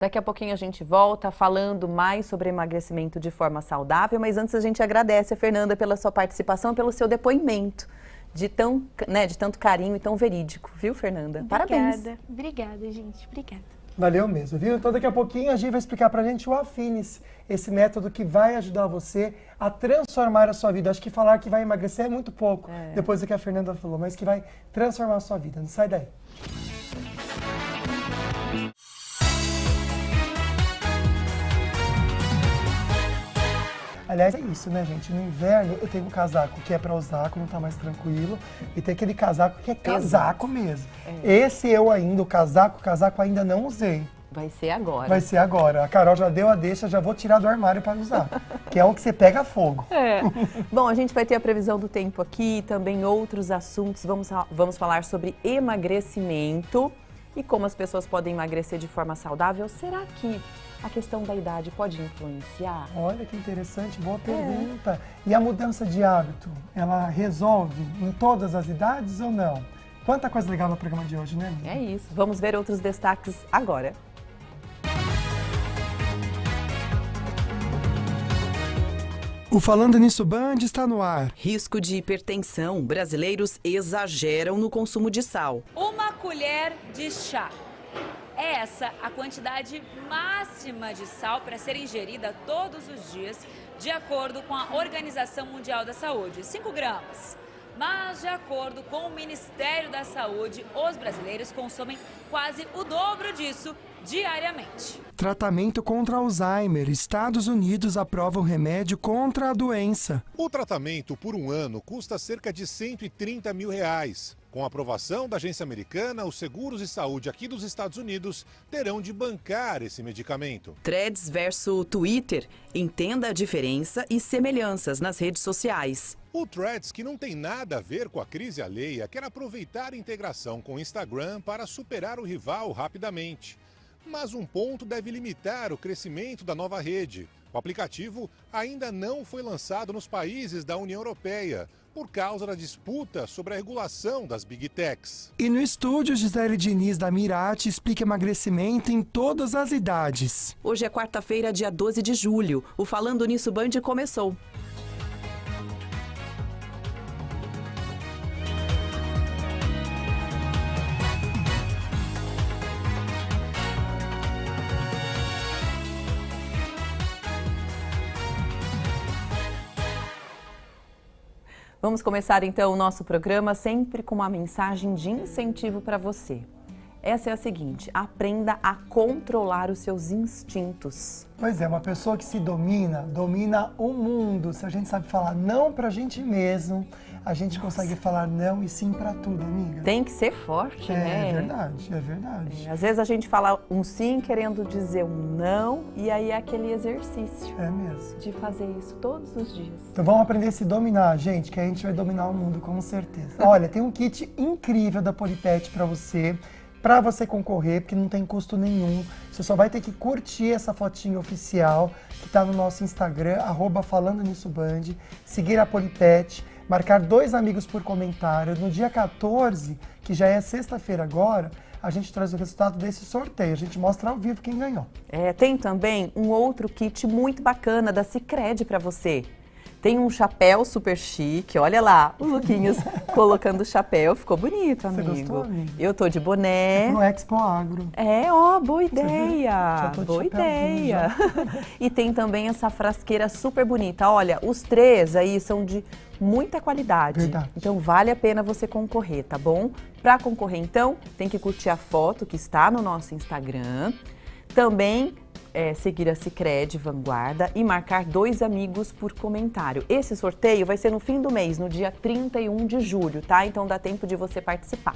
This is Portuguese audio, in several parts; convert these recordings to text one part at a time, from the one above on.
Daqui a pouquinho a gente volta falando mais sobre emagrecimento de forma saudável, mas antes a gente agradece a Fernanda pela sua participação, pelo seu depoimento de tanto carinho e tão verídico, viu, Fernanda? Parabéns. Obrigada, gente. Obrigada. Valeu mesmo, viu? Então daqui a pouquinho a Gi vai explicar pra gente o Afines, esse método que vai ajudar você a transformar a sua vida. Acho que falar que vai emagrecer é muito pouco, depois do que a Fernanda falou, mas que vai transformar a sua vida. Não sai daí. Aliás, é isso, né, gente? No inverno eu tenho um casaco que é pra usar quando tá mais tranquilo e tem aquele casaco que é casaco mesmo. Esse eu ainda, o casaco ainda não usei. Vai ser agora. Vai ser agora. A Carol já deu a deixa, já vou tirar do armário para usar. Que é o que você pega fogo. Bom, a gente vai ter a previsão do tempo aqui e também outros assuntos. Vamos falar sobre emagrecimento e como as pessoas podem emagrecer de forma saudável. Será que a questão da idade pode influenciar? Olha que interessante, boa pergunta. E a mudança de hábito, ela resolve em todas as idades ou não? Quanta coisa legal no programa de hoje, né, amiga? É isso. Vamos ver outros destaques agora. O Falando Nisso Band está no ar. Risco de hipertensão. Brasileiros exageram no consumo de sal. Uma colher de chá. É essa a quantidade máxima de sal para ser ingerida todos os dias, de acordo com a Organização Mundial da Saúde, 5 gramas. Mas, de acordo com o Ministério da Saúde, os brasileiros consomem quase o dobro disso diariamente. Tratamento contra Alzheimer. Estados Unidos aprovam remédio contra a doença. O tratamento por um ano custa cerca de R$130 mil. Com a aprovação da agência americana, os seguros de saúde aqui dos Estados Unidos terão de bancar esse medicamento. Threads versus Twitter. Entenda a diferença e semelhanças nas redes sociais. O Threads, que não tem nada a ver com a crise alheia, quer aproveitar a integração com o Instagram para superar o rival rapidamente. Mas um ponto deve limitar o crescimento da nova rede. O aplicativo ainda não foi lançado nos países da União Europeia, por causa da disputa sobre a regulação das Big Techs. E no estúdio, Gisele Diniz da Mirati explica emagrecimento em todas as idades. Hoje é quarta-feira, dia 12 de julho. O Falando Nisso Band começou. Vamos começar então o nosso programa sempre com uma mensagem de incentivo para você. Essa é a seguinte: aprenda a controlar os seus instintos. Pois é, uma pessoa que se domina o mundo. Se a gente sabe falar não pra gente mesmo, a gente consegue falar não e sim pra tudo, amiga. Tem que ser forte, né? É verdade, é verdade. Às vezes a gente fala um sim querendo dizer um não, e aí é aquele exercício. É mesmo. De fazer isso todos os dias. Então vamos aprender a se dominar, gente, que a gente vai dominar o mundo com certeza. Olha, tem um kit incrível da Polipet pra você concorrer, porque não tem custo nenhum. Você só vai ter que curtir essa fotinha oficial que está no nosso Instagram, @FalandoNissoBand, seguir a Polipet, marcar 2 amigos por comentário. No dia 14, que já é sexta-feira agora, a gente traz o resultado desse sorteio. A gente mostra ao vivo quem ganhou. Tem também um outro kit muito bacana da Sicredi para você. Tem um chapéu super chique, olha lá, o Luquinhos colocando o chapéu, ficou bonito, amigo. Você gostou, amigo? Eu tô de boné. É pro Expo Agro. Boa ideia, Já tô de boa chapéuzinho ideia. E tem também essa frasqueira super bonita, olha, os 3 aí são de muita qualidade. Verdade. Então vale a pena você concorrer, tá bom? Para concorrer então, tem que curtir a foto que está no nosso Instagram, também seguir a Sicredi Vanguarda e marcar 2 amigos por comentário. Esse sorteio vai ser no fim do mês, no dia 31 de julho, tá? Então dá tempo de você participar.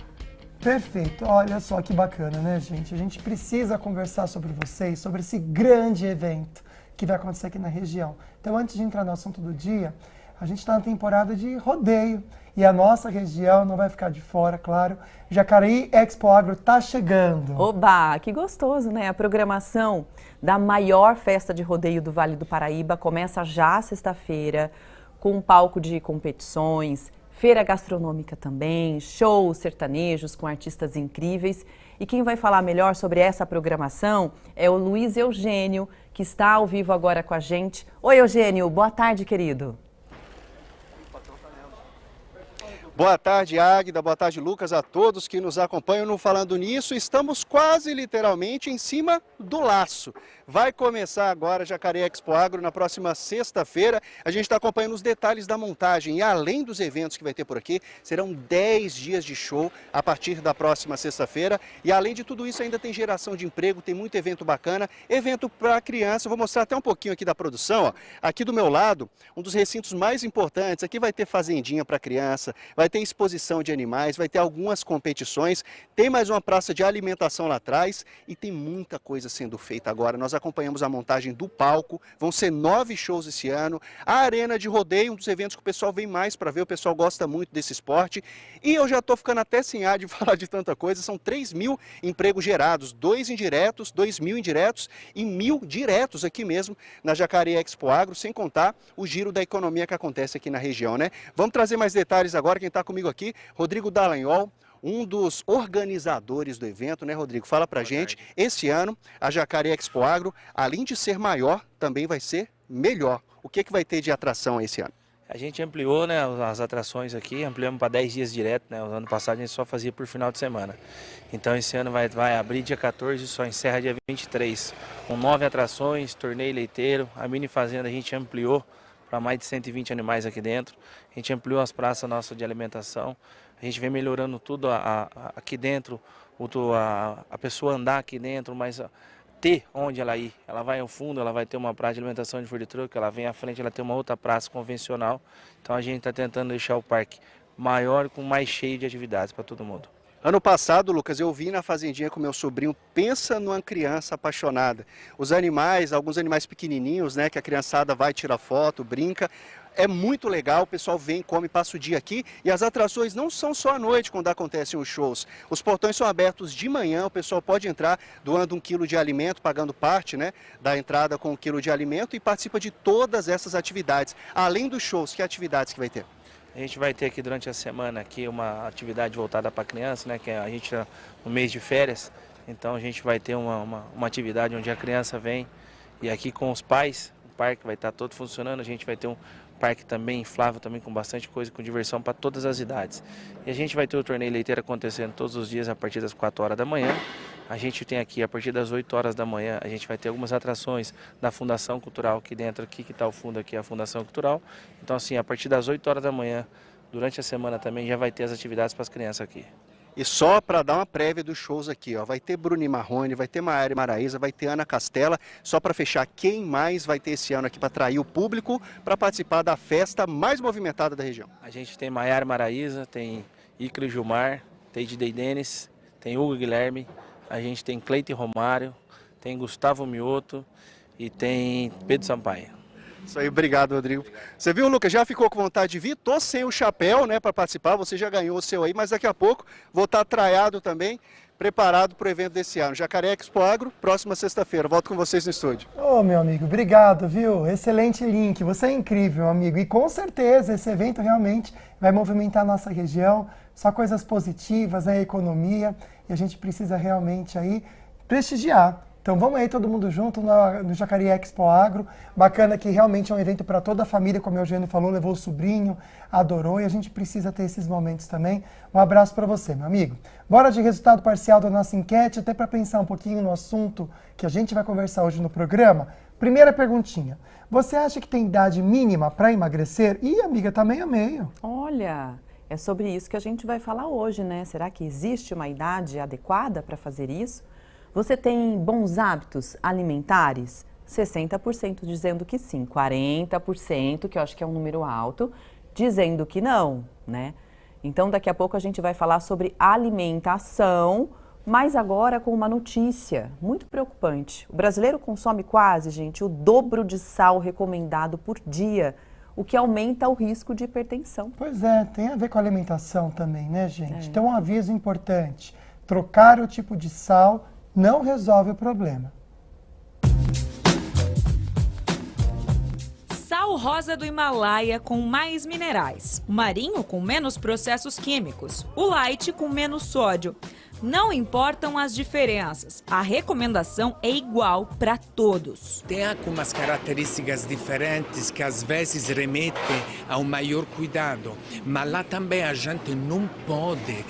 Perfeito, olha só que bacana, né, gente? A gente precisa conversar sobre vocês, sobre esse grande evento que vai acontecer aqui na região. Então, antes de entrar no assunto do dia, a gente está na temporada de rodeio e a nossa região não vai ficar de fora, claro. Jacareí Expo Agro está chegando. Oba, que gostoso, né? A programação da maior festa de rodeio do Vale do Paraíba começa já sexta-feira, com um palco de competições, feira gastronômica também, shows sertanejos com artistas incríveis. E quem vai falar melhor sobre essa programação é o Luiz Eugênio, que está ao vivo agora com a gente. Oi, Eugênio, boa tarde, querido. Boa tarde, Águida, boa tarde, Lucas, a todos que nos acompanham no Falando Nisso. Estamos quase literalmente em cima do laço. Vai começar agora Jacareí Expo Agro na próxima sexta-feira. A gente está acompanhando os detalhes da montagem e além dos eventos que vai ter por aqui, serão 10 dias de show a partir da próxima sexta-feira. E além de tudo isso, ainda tem geração de emprego, tem muito evento bacana, evento para criança. Eu vou mostrar até um pouquinho aqui da produção. Ó. Aqui do meu lado, um dos recintos mais importantes. Aqui vai ter fazendinha para criança, vai ter exposição de animais, vai ter algumas competições, tem mais uma praça de alimentação lá atrás e tem muita coisa sendo feita agora. Nós acompanhamos a montagem do palco, vão ser 9 shows esse ano, a arena de rodeio, um dos eventos que o pessoal vem mais para ver, o pessoal gosta muito desse esporte e eu já estou ficando até sem ar de falar de tanta coisa, são 3.000 empregos gerados, 2 indiretos, 2.000 indiretos e 1.000 diretos aqui mesmo na Jacareí Expo Agro, sem contar o giro da economia que acontece aqui na região, né? Vamos trazer mais detalhes agora, quem está comigo aqui, Rodrigo Dallagnol, um dos organizadores do evento, né, Rodrigo? Fala pra gente, esse ano a Jacareí Expo Agro, além de ser maior, também vai ser melhor. O que vai ter de atração esse ano? A gente ampliou, né, as atrações aqui, ampliamos para 10 dias direto, né? O ano passado a gente só fazia por final de semana. Então esse ano vai abrir dia 14 e só encerra dia 23. Com 9 atrações, torneio leiteiro, a mini fazenda a gente ampliou para mais de 120 animais aqui dentro. A gente ampliou as praças nossas de alimentação. A gente vem melhorando tudo aqui dentro, a pessoa andar aqui dentro, mas ter onde ela ir. Ela vai ao fundo, ela vai ter uma praça de alimentação de food truck, ela vem à frente, ela tem uma outra praça convencional. Então a gente está tentando deixar o parque maior, com mais cheio de atividades para todo mundo. Ano passado, Lucas, eu vim na fazendinha com meu sobrinho, pensa numa criança apaixonada. Os animais, alguns animais pequenininhos, né, que a criançada vai tirar foto, brinca. É muito legal, o pessoal vem, come, passa o dia aqui e as atrações não são só à noite quando acontecem os shows. Os portões são abertos de manhã, o pessoal pode entrar doando 1 quilo de alimento, pagando parte, né, da entrada com 1 quilo de alimento e participa de todas essas atividades. Além dos shows, que atividades que vai ter? A gente vai ter aqui durante a semana aqui uma atividade voltada para criança, né, que a gente está no mês de férias, então a gente vai ter uma atividade onde a criança vem e aqui com os pais, o parque vai estar todo funcionando, a gente vai ter um parque também inflável, também com bastante coisa, com diversão para todas as idades. E a gente vai ter o torneio leiteiro acontecendo todos os dias a partir das 4 horas da manhã. A gente tem aqui, a partir das 8 horas da manhã, a gente vai ter algumas atrações da Fundação Cultural aqui dentro, aqui que está o fundo aqui, a Fundação Cultural. Então assim, a partir das 8 horas da manhã, durante a semana também, já vai ter as atividades para as crianças aqui. E só para dar uma prévia dos shows aqui, ó, vai ter Bruni Marrone, vai ter Maiara Maraíza, vai ter Ana Castela. Só para fechar, quem mais vai ter esse ano aqui para atrair o público para participar da festa mais movimentada da região? A gente tem Maiara Maraíza, tem Icre Gilmar, tem Didei Denis, tem Hugo Guilherme, a gente tem Cleiton Romário, tem Gustavo Mioto e tem Pedro Sampaio. Isso aí, obrigado, Rodrigo. Você viu, Lucas, já ficou com vontade de vir? Tô sem o chapéu, né, para participar, você já ganhou o seu aí, mas daqui a pouco vou estar traiado também, preparado para o evento desse ano. Jacareí Expo Agro, próxima sexta-feira. Volto com vocês no estúdio. Ô, meu amigo, obrigado, viu? Excelente link, você é incrível, amigo. E com certeza esse evento realmente vai movimentar a nossa região, só coisas positivas, né, a economia, e a gente precisa realmente aí prestigiar. Então vamos aí todo mundo junto no Jacareí Expo Agro. Bacana que realmente é um evento para toda a família, como o Eugênio falou, levou o sobrinho, adorou e a gente precisa ter esses momentos também. Um abraço para você, meu amigo. Bora de resultado parcial da nossa enquete, até para pensar um pouquinho no assunto que a gente vai conversar hoje no programa. Primeira perguntinha. Você acha que tem idade mínima para emagrecer? Ih, amiga, tá meio a meio. Olha, é sobre isso que a gente vai falar hoje, né? Será que existe uma idade adequada para fazer isso? Você tem bons hábitos alimentares? 60% dizendo que sim, 40%, que eu acho que é um número alto, dizendo que não, né? Então, daqui a pouco a gente vai falar sobre alimentação, mas agora com uma notícia muito preocupante. O brasileiro consome quase, gente, o dobro de sal recomendado por dia, o que aumenta o risco de hipertensão. Pois é, tem a ver com a alimentação também, né, gente? Então, um aviso importante, trocar o tipo de sal não resolve o problema. Sal rosa do Himalaia com mais minerais. o marinho com menos processos químicos, o light com menos sódio. Não importam as diferenças, a recomendação é igual para todos. Tem algumas características diferentes que às vezes remetem a um maior cuidado, mas lá também a gente não pode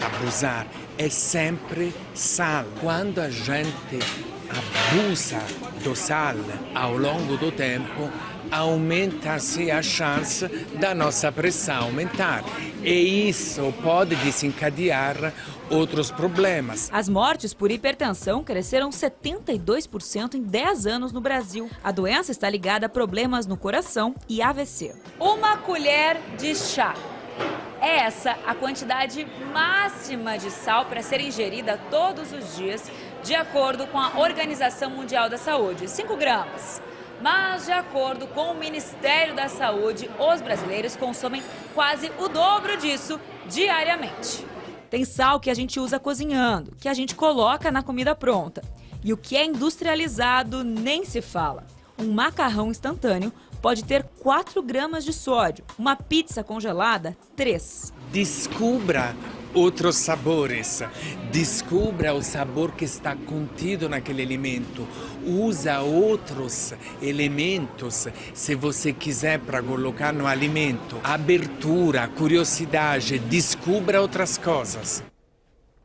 abusar, é sempre sal. Quando a gente abusa do sal ao longo do tempo, aumenta-se a chance da nossa pressão aumentar. E isso pode desencadear outros problemas. As mortes por hipertensão cresceram 72% em 10 anos no Brasil. A doença está ligada a problemas no coração e AVC. Uma colher de chá. É essa a quantidade máxima de sal para ser ingerida todos os dias, de acordo com a Organização Mundial da Saúde, 5 gramas. Mas, de acordo com o Ministério da Saúde, os brasileiros consomem quase o dobro disso diariamente. Tem sal que a gente usa cozinhando, que a gente coloca na comida pronta. E o que é industrializado nem se fala. Um macarrão instantâneo pode ter 4 gramas de sódio, uma pizza congelada, 3. Descubra outros sabores, descubra o sabor que está contido naquele alimento, usa outros elementos se você quiser para colocar no alimento. Abertura, curiosidade, descubra outras coisas.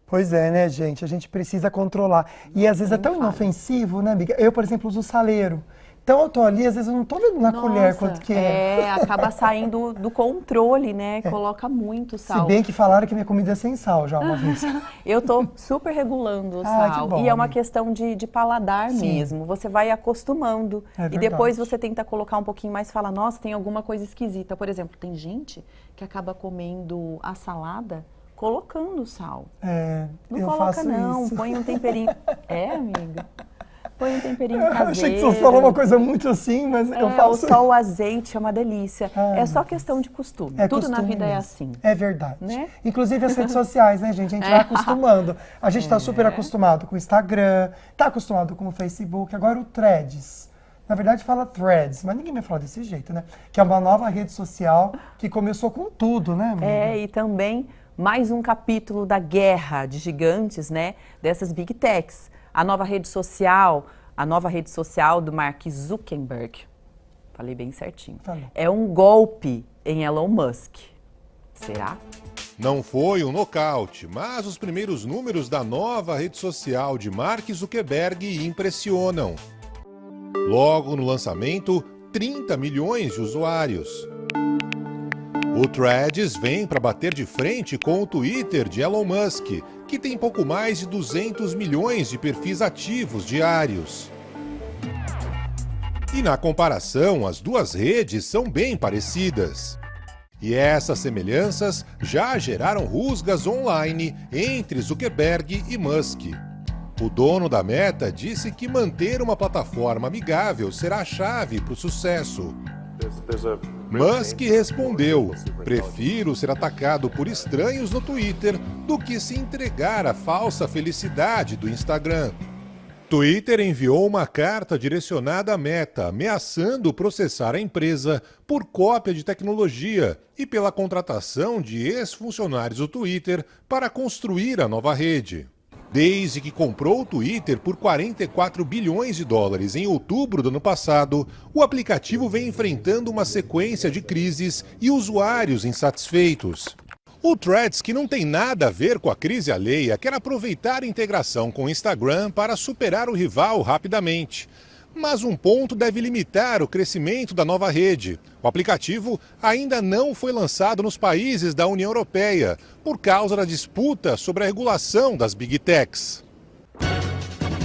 Pois é, né, gente? A gente precisa controlar. E às vezes é tão inofensivo, né, amiga? Eu, por exemplo, uso saleiro. Então eu tô ali, às vezes eu não tô vendo na colher quanto que é. É, acaba saindo do controle, né? Coloca muito sal. Se bem que falaram que minha comida é sem sal já uma vez. Eu tô super regulando o sal. Que bom, e é uma questão de paladar mesmo. Você vai acostumando. E depois você tenta colocar um pouquinho mais e fala, nossa, tem alguma coisa esquisita. Por exemplo, tem gente que acaba comendo a salada colocando sal. Não eu coloca faço não, isso. põe um temperinho. É, amiga? Põe um temperinho caseiro. Achei que você falou uma coisa muito assim, mas eu faço... Só o azeite é uma delícia. É só questão de costume. Tudo na vida é assim. É verdade. Né? Inclusive as redes sociais, né, gente? A gente vai acostumando. A gente tá super acostumado com o Instagram, tá acostumado com o Facebook, agora o Threads. Na verdade fala Threads, mas ninguém vai falar desse jeito, né? Que é uma nova rede social que começou com tudo, né, amiga? E também mais um capítulo da guerra de gigantes, né? Dessas Big Techs. A nova rede social do Mark Zuckerberg, falei bem certinho, é um golpe em Elon Musk. Será? Não foi um nocaute, mas os primeiros números da nova rede social de Mark Zuckerberg impressionam. Logo no lançamento, 30 milhões de usuários. O Threads vem para bater de frente com o Twitter de Elon Musk, que tem pouco mais de 200 milhões de perfis ativos diários. E na comparação, as duas redes são bem parecidas. E essas semelhanças já geraram rusgas online entre Zuckerberg e Musk. O dono da Meta disse que manter uma plataforma amigável será a chave para o sucesso. Musk respondeu: prefiro ser atacado por estranhos no Twitter do que se entregar à falsa felicidade do Instagram. Twitter enviou uma carta direcionada à Meta, ameaçando processar a empresa por cópia de tecnologia e pela contratação de ex-funcionários do Twitter para construir a nova rede. Desde que comprou o Twitter por 44 bilhões de dólares em outubro do ano passado, o aplicativo vem enfrentando uma sequência de crises e usuários insatisfeitos. O Threads, que não tem nada a ver com a crise alheia, quer aproveitar a integração com o Instagram para superar o rival rapidamente. Mas um ponto deve limitar o crescimento da nova rede. O aplicativo ainda não foi lançado nos países da União Europeia, por causa da disputa sobre a regulação das Big Techs.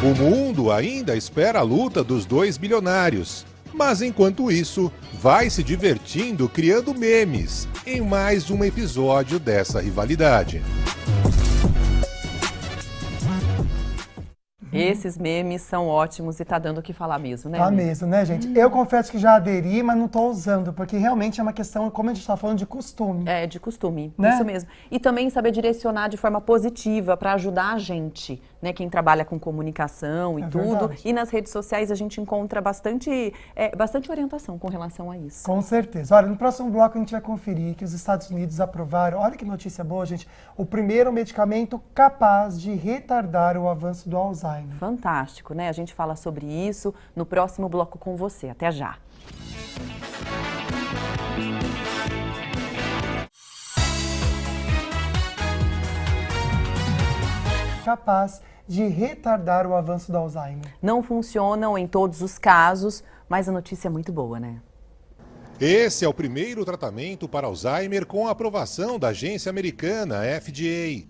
O mundo ainda espera a luta dos dois bilionários. Mas enquanto isso, vai se divertindo criando memes em mais um episódio dessa rivalidade. Esses memes são ótimos e tá dando o que falar mesmo, né? Tá mesmo, né, gente? Eu confesso que já aderi, mas não tô usando, porque realmente é uma questão, como a gente tá falando, de costume. É, de costume, né? Isso mesmo. E também saber direcionar de forma positiva para ajudar a gente, né, quem trabalha com comunicação e tudo. Verdade. E nas redes sociais a gente encontra bastante orientação com relação a isso. Com certeza. Olha, no próximo bloco a gente vai conferir que os Estados Unidos aprovaram, olha que notícia boa, gente, o primeiro medicamento capaz de retardar o avanço do Alzheimer. Fantástico, né? A gente fala sobre isso no próximo bloco com você. Até já! Capaz de retardar o avanço do Alzheimer. Não funcionam em todos os casos, mas a notícia é muito boa, né? Esse é o primeiro tratamento para Alzheimer com a aprovação da agência americana FDA.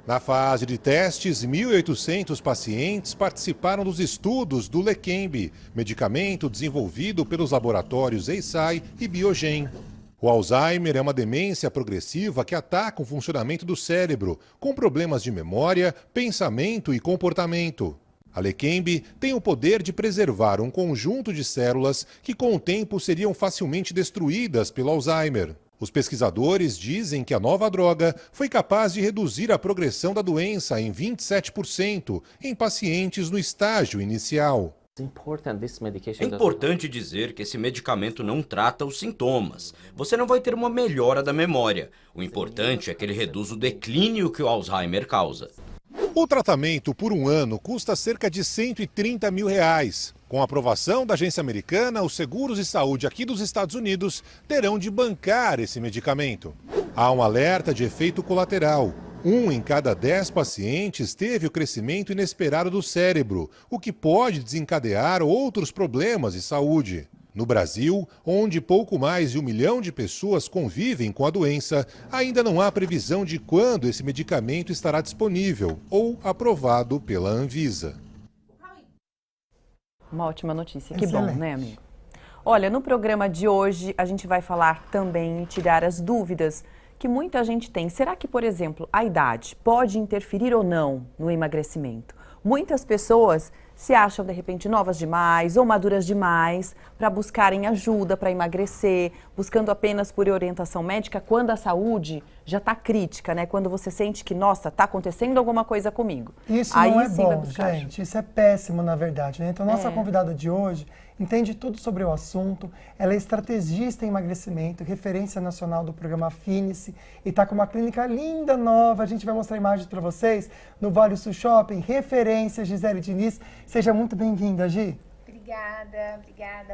Na fase de testes, 1.800 pacientes participaram dos estudos do Leqembi, medicamento desenvolvido pelos laboratórios Eisai e Biogen. O Alzheimer é uma demência progressiva que ataca o funcionamento do cérebro, com problemas de memória, pensamento e comportamento. A Leqembi tem o poder de preservar um conjunto de células que com o tempo seriam facilmente destruídas pelo Alzheimer. Os pesquisadores dizem que a nova droga foi capaz de reduzir a progressão da doença em 27% em pacientes no estágio inicial. É importante dizer que esse medicamento não trata os sintomas. Você não vai ter uma melhora da memória. O importante é que ele reduz o declínio que o Alzheimer causa. O tratamento por um ano custa cerca de R$130 mil. Com a aprovação da agência americana, os seguros de saúde aqui dos Estados Unidos terão de bancar esse medicamento. Há um alerta de efeito colateral. 1 em cada 10 pacientes teve o crescimento inesperado do cérebro, o que pode desencadear outros problemas de saúde. No Brasil, onde pouco mais de 1 milhão de pessoas convivem com a doença, ainda não há previsão de quando esse medicamento estará disponível ou aprovado pela Anvisa. Uma ótima notícia. Que Excelente. bom, né, amigo? Olha, no programa de hoje a gente vai falar também e tirar as dúvidas que muita gente tem. Será que, por exemplo, a idade pode interferir ou não no emagrecimento? Muitas pessoas se acham, de repente, novas demais ou maduras demais para buscarem ajuda para emagrecer, buscando apenas por orientação médica quando a saúde já está crítica, né? Quando você sente que, nossa, está acontecendo alguma coisa comigo. Isso aí não é sim vai bom, buscar gente. ajuda. Isso é péssimo, na verdade, né? Então, nossa É. convidada de hoje entende tudo sobre o assunto. Ela é estrategista em emagrecimento, referência nacional do programa Finice e está com uma clínica linda, nova. A gente vai mostrar imagens para vocês no Vale Sul Shopping. Referência, Gisele Diniz. Seja muito bem-vinda, Gi. Obrigada.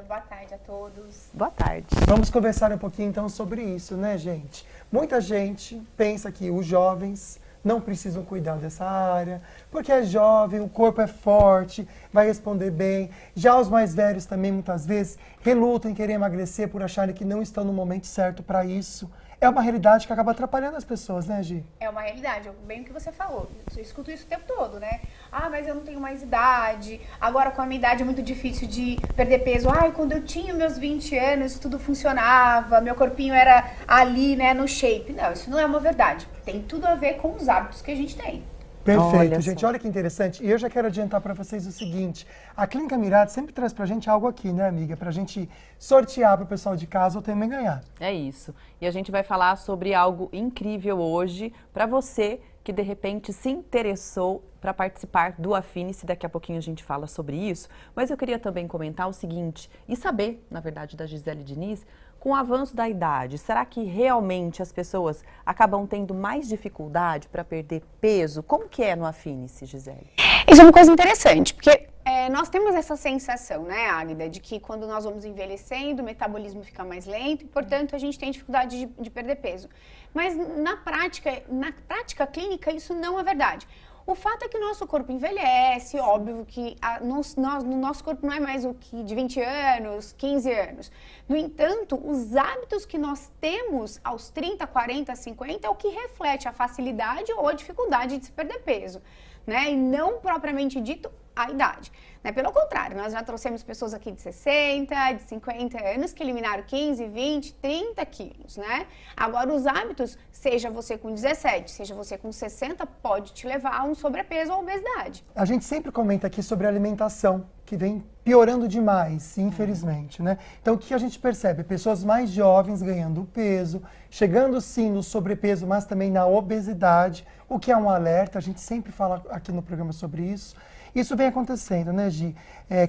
Boa tarde a todos. Boa tarde. Vamos conversar um pouquinho, então, sobre isso, né, gente? Muita gente pensa que os jovens não precisam cuidar dessa área, porque é jovem, o corpo é forte, vai responder bem. Já os mais velhos também, muitas vezes, relutam em querer emagrecer por acharem que não estão no momento certo para isso. É uma realidade que acaba atrapalhando as pessoas, né, Gi? É uma realidade, bem o que você falou. Eu escuto isso o tempo todo, né? Ah, mas eu não tenho mais idade. Agora, com a minha idade, é muito difícil de perder peso. Ai, quando eu tinha meus 20 anos, tudo funcionava, meu corpinho era ali, né, no shape. Não, isso não é uma verdade. Tem tudo a ver com os hábitos que a gente tem. Perfeito, Olha gente. só. Olha que interessante. E eu já quero adiantar para vocês o seguinte. A Clínica Mirade sempre traz pra gente algo aqui, né, amiga? Pra gente sortear pro pessoal de casa ou também ganhar. É isso. E a gente vai falar sobre algo incrível hoje para você que de repente se interessou para participar do Afine-se. Daqui a pouquinho a gente fala sobre isso. Mas eu queria também comentar o seguinte e saber, na verdade, da Gisele Diniz, com o avanço da idade, será que realmente as pessoas acabam tendo mais dificuldade para perder peso? Como que é no Afine-se, Gisele? Isso é uma coisa interessante, porque nós temos essa sensação, né, Águida, de que quando nós vamos envelhecendo, o metabolismo fica mais lento e, portanto, a gente tem dificuldade de perder peso. Mas na prática clínica, isso não é verdade. O fato é que o nosso corpo envelhece, óbvio que no nosso corpo não é mais o que de 20 anos, 15 anos. No entanto, os hábitos que nós temos aos 30, 40, 50 é o que reflete a facilidade ou a dificuldade de se perder peso, né? E não propriamente dito a idade. Né? Pelo contrário, nós já trouxemos pessoas aqui de 60, de 50 anos que eliminaram 15, 20, 30 quilos, né? Agora, os hábitos, seja você com 17, seja você com 60, pode te levar a um sobrepeso ou obesidade. A gente sempre comenta aqui sobre a alimentação, que vem piorando demais, infelizmente, né? Então, o que a gente percebe? Pessoas mais jovens ganhando peso, chegando sim no sobrepeso, mas também na obesidade, o que é um alerta, a gente sempre fala aqui no programa sobre isso. Isso vem acontecendo, né, Gi?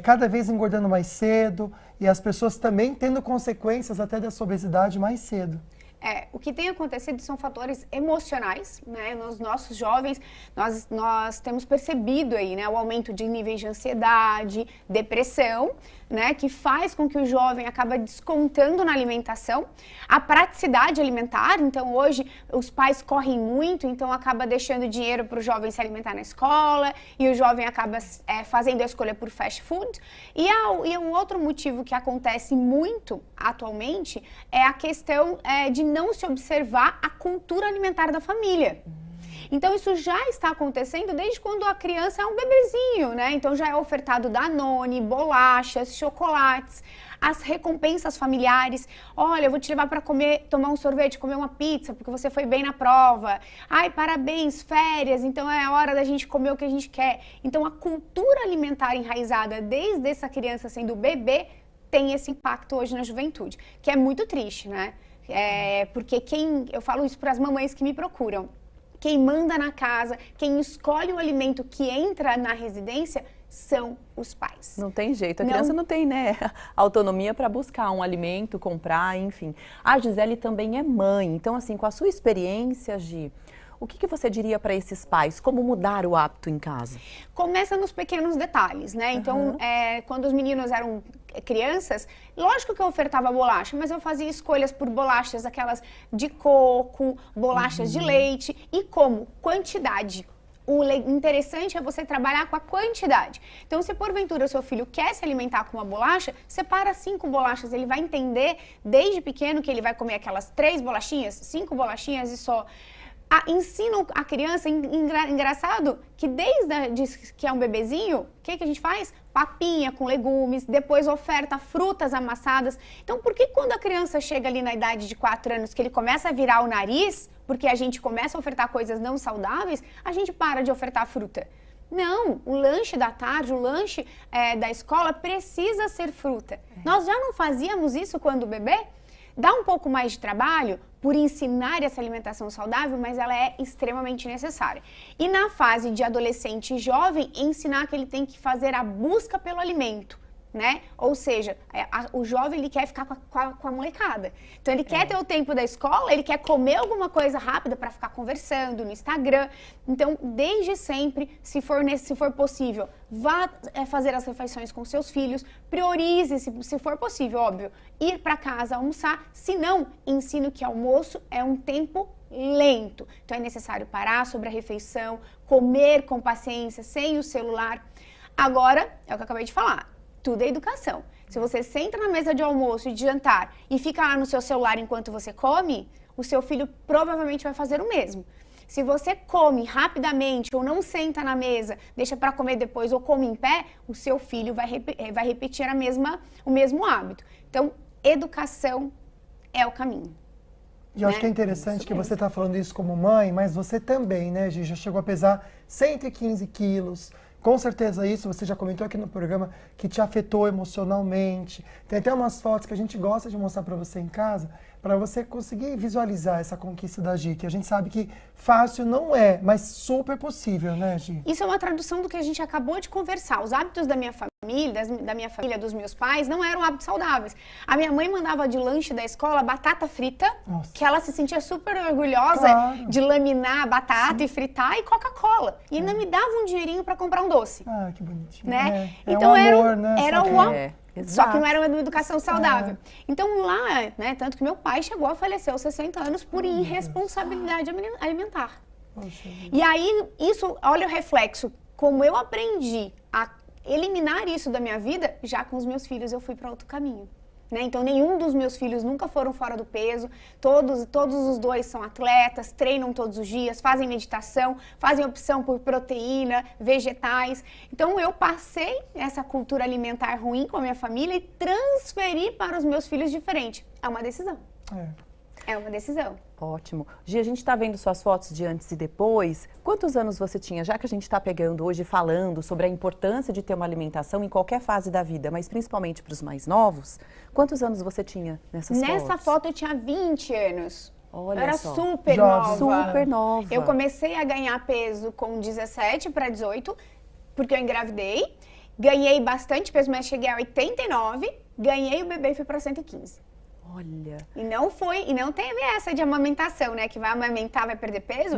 Cada vez engordando mais cedo e as pessoas também tendo consequências até dessa obesidade mais cedo. O que tem acontecido são fatores emocionais, né? Nos nossos jovens, nós temos percebido aí, né, o aumento de níveis de ansiedade, depressão, né, que faz com que o jovem acaba descontando na alimentação. A praticidade alimentar, então hoje os pais correm muito, então acaba deixando dinheiro para o jovem se alimentar na escola e o jovem acaba fazendo a escolha por fast food. E um outro motivo que acontece muito atualmente é a questão de não se observar a cultura alimentar da família. Então, isso já está acontecendo desde quando a criança é um bebezinho, né? Então, já é ofertado Danone, bolachas, chocolates, as recompensas familiares. Olha, eu vou te levar para comer, tomar um sorvete, comer uma pizza, porque você foi bem na prova. Ai, parabéns, férias, então é a hora da gente comer o que a gente quer. Então, a cultura alimentar enraizada desde essa criança sendo bebê tem esse impacto hoje na juventude, que é muito triste, né? Porque eu falo isso para as mamães que me procuram. Quem manda na casa, quem escolhe o alimento que entra na residência são os pais. Não tem jeito, a criança não tem, né, autonomia para buscar um alimento, comprar, enfim. A Gisele também é mãe, então assim, com a sua experiência, Gi, o que você diria para esses pais? Como mudar o hábito em casa? Começa nos pequenos detalhes, né? Então, quando os meninos eram crianças, lógico que eu ofertava bolacha, mas eu fazia escolhas por bolachas, aquelas de coco, bolachas de leite e como? Quantidade. O interessante é você trabalhar com a quantidade. Então, se porventura o seu filho quer se alimentar com uma bolacha, separa 5 bolachas. Ele vai entender desde pequeno que ele vai comer aquelas 3 bolachinhas, 5 bolachinhas e só. Ensina a criança, engraçado, que desde que é um bebezinho, o que a gente faz? Papinha com legumes, depois oferta frutas amassadas. Então, por que quando a criança chega ali na idade de 4 anos, que ele começa a virar o nariz, porque a gente começa a ofertar coisas não saudáveis, a gente para de ofertar fruta? Não, o lanche da tarde, o lanche da escola precisa ser fruta. Nós já não fazíamos isso quando bebê? Dá um pouco mais de trabalho por ensinar essa alimentação saudável, mas ela é extremamente necessária. E na fase de adolescente e jovem, ensinar que ele tem que fazer a busca pelo alimento, né? Ou seja, o jovem ele quer ficar com a molecada. Então ele quer ter o tempo da escola, ele quer comer alguma coisa rápida para ficar conversando no Instagram. Então, desde sempre, se for possível, vá fazer as refeições com seus filhos, priorize, se for possível, óbvio, ir para casa almoçar. Se não, ensino que almoço é um tempo lento. Então é necessário parar sobre a refeição, comer com paciência, sem o celular. Agora, é o que eu acabei de falar. Tudo é educação. Se você senta na mesa de almoço e de jantar e fica lá no seu celular enquanto você come, o seu filho provavelmente vai fazer o mesmo. Se você come rapidamente ou não senta na mesa, deixa para comer depois ou come em pé, o seu filho vai repetir o mesmo hábito. Então, educação é o caminho. E eu acho que é interessante que você está falando isso como mãe, mas você também, né, Gi, já chegou a pesar 115 quilos. Com certeza isso, você já comentou aqui no programa, que te afetou emocionalmente. Tem até umas fotos que a gente gosta de mostrar para você em casa, para você conseguir visualizar essa conquista da Gi, que a gente sabe que fácil não é, mas super possível, né, Gi? Isso é uma tradução do que a gente acabou de conversar. Os hábitos da minha família, dos meus pais, não eram hábitos saudáveis. A minha mãe mandava de lanche da escola batata frita, que ela se sentia super orgulhosa de laminar a batata e fritar, e Coca-Cola. E ainda me dava um dinheirinho para comprar um doce. Ah, que bonitinho. Né? Então um amor, né? Era o amor. Só que não era uma educação saudável. Então lá, né, tanto que meu pai chegou a falecer aos 60 anos por irresponsabilidade alimentar. Poxa, e aí, isso, olha o reflexo, como eu aprendi a eliminar isso da minha vida, já com os meus filhos eu fui para outro caminho. né? Então, nenhum dos meus filhos nunca foram fora do peso. Todos os dois são atletas, treinam todos os dias, fazem meditação, fazem opção por proteína, vegetais. Então, eu passei essa cultura alimentar ruim com a minha família e transferi para os meus filhos diferente. É uma decisão. É uma decisão. Ótimo. Gi, a gente está vendo suas fotos de antes e depois. Quantos anos você tinha? Já que a gente está pegando hoje falando sobre a importância de ter uma alimentação em qualquer fase da vida, mas principalmente para os mais novos, quantos anos você tinha nessas fotos? Nessa foto eu tinha 20 anos. Olha eu era só. super nova. Super nova. Eu comecei a ganhar peso com 17 para 18, porque eu engravidei. Ganhei bastante peso, mas cheguei a 89. Ganhei o bebê e fui para 115. Olha. E não teve essa de amamentação, né? Que vai amamentar, vai perder peso.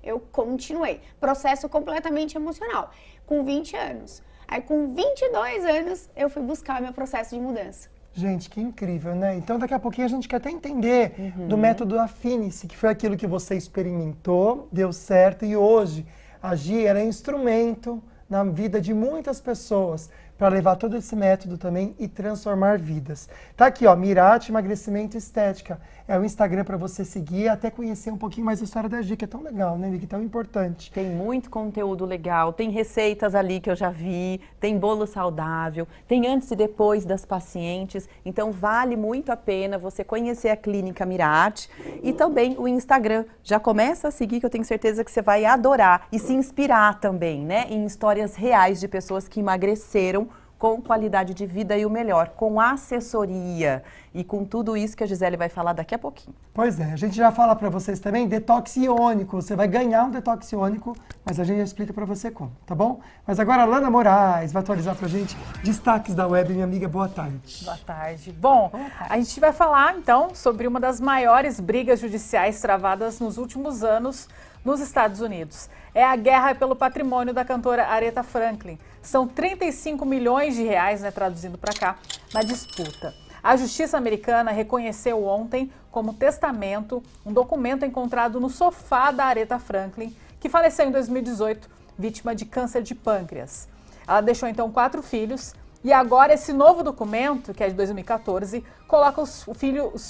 Eu continuei. Processo completamente emocional. Com 20 anos. Aí com 22 anos eu fui buscar meu processo de mudança. Gente, que incrível, né? Então daqui a pouquinho a gente quer até entender do método Affinice, que foi aquilo que você experimentou, deu certo e hoje a Gi era instrumento na vida de muitas pessoas para levar todo esse método também e transformar vidas. Tá aqui, ó, Mirate Emagrecimento e Estética. É o Instagram para você seguir e até conhecer um pouquinho mais a história da Gi, que é tão legal, né, Vicky? Tão importante. Tem muito conteúdo legal, tem receitas ali que eu já vi, tem bolo saudável, tem antes e depois das pacientes. Então vale muito a pena você conhecer a Clínica Mirate e também o Instagram. Já começa a seguir, que eu tenho certeza que você vai adorar e se inspirar também, né, em histórias reais de pessoas que emagreceram com qualidade de vida e o melhor, com assessoria e com tudo isso que a Gisele vai falar daqui a pouquinho. Pois é, a gente já fala para vocês também detox iônico. Você vai ganhar um detox iônico, mas a gente já explica para você como, tá bom? Mas agora a Lana Moraes vai atualizar pra gente destaques da web. Minha amiga, boa tarde. Boa tarde. Bom, a gente vai falar então sobre uma das maiores brigas judiciais travadas nos últimos anos nos Estados Unidos. É a guerra pelo patrimônio da cantora Aretha Franklin. São 35 milhões de reais, né, traduzindo para cá, na disputa. A justiça americana reconheceu ontem como testamento um documento encontrado no sofá da Aretha Franklin, que faleceu em 2018, vítima de câncer de pâncreas. Ela deixou então 4 filhos e agora esse novo documento, que é de 2014, coloca os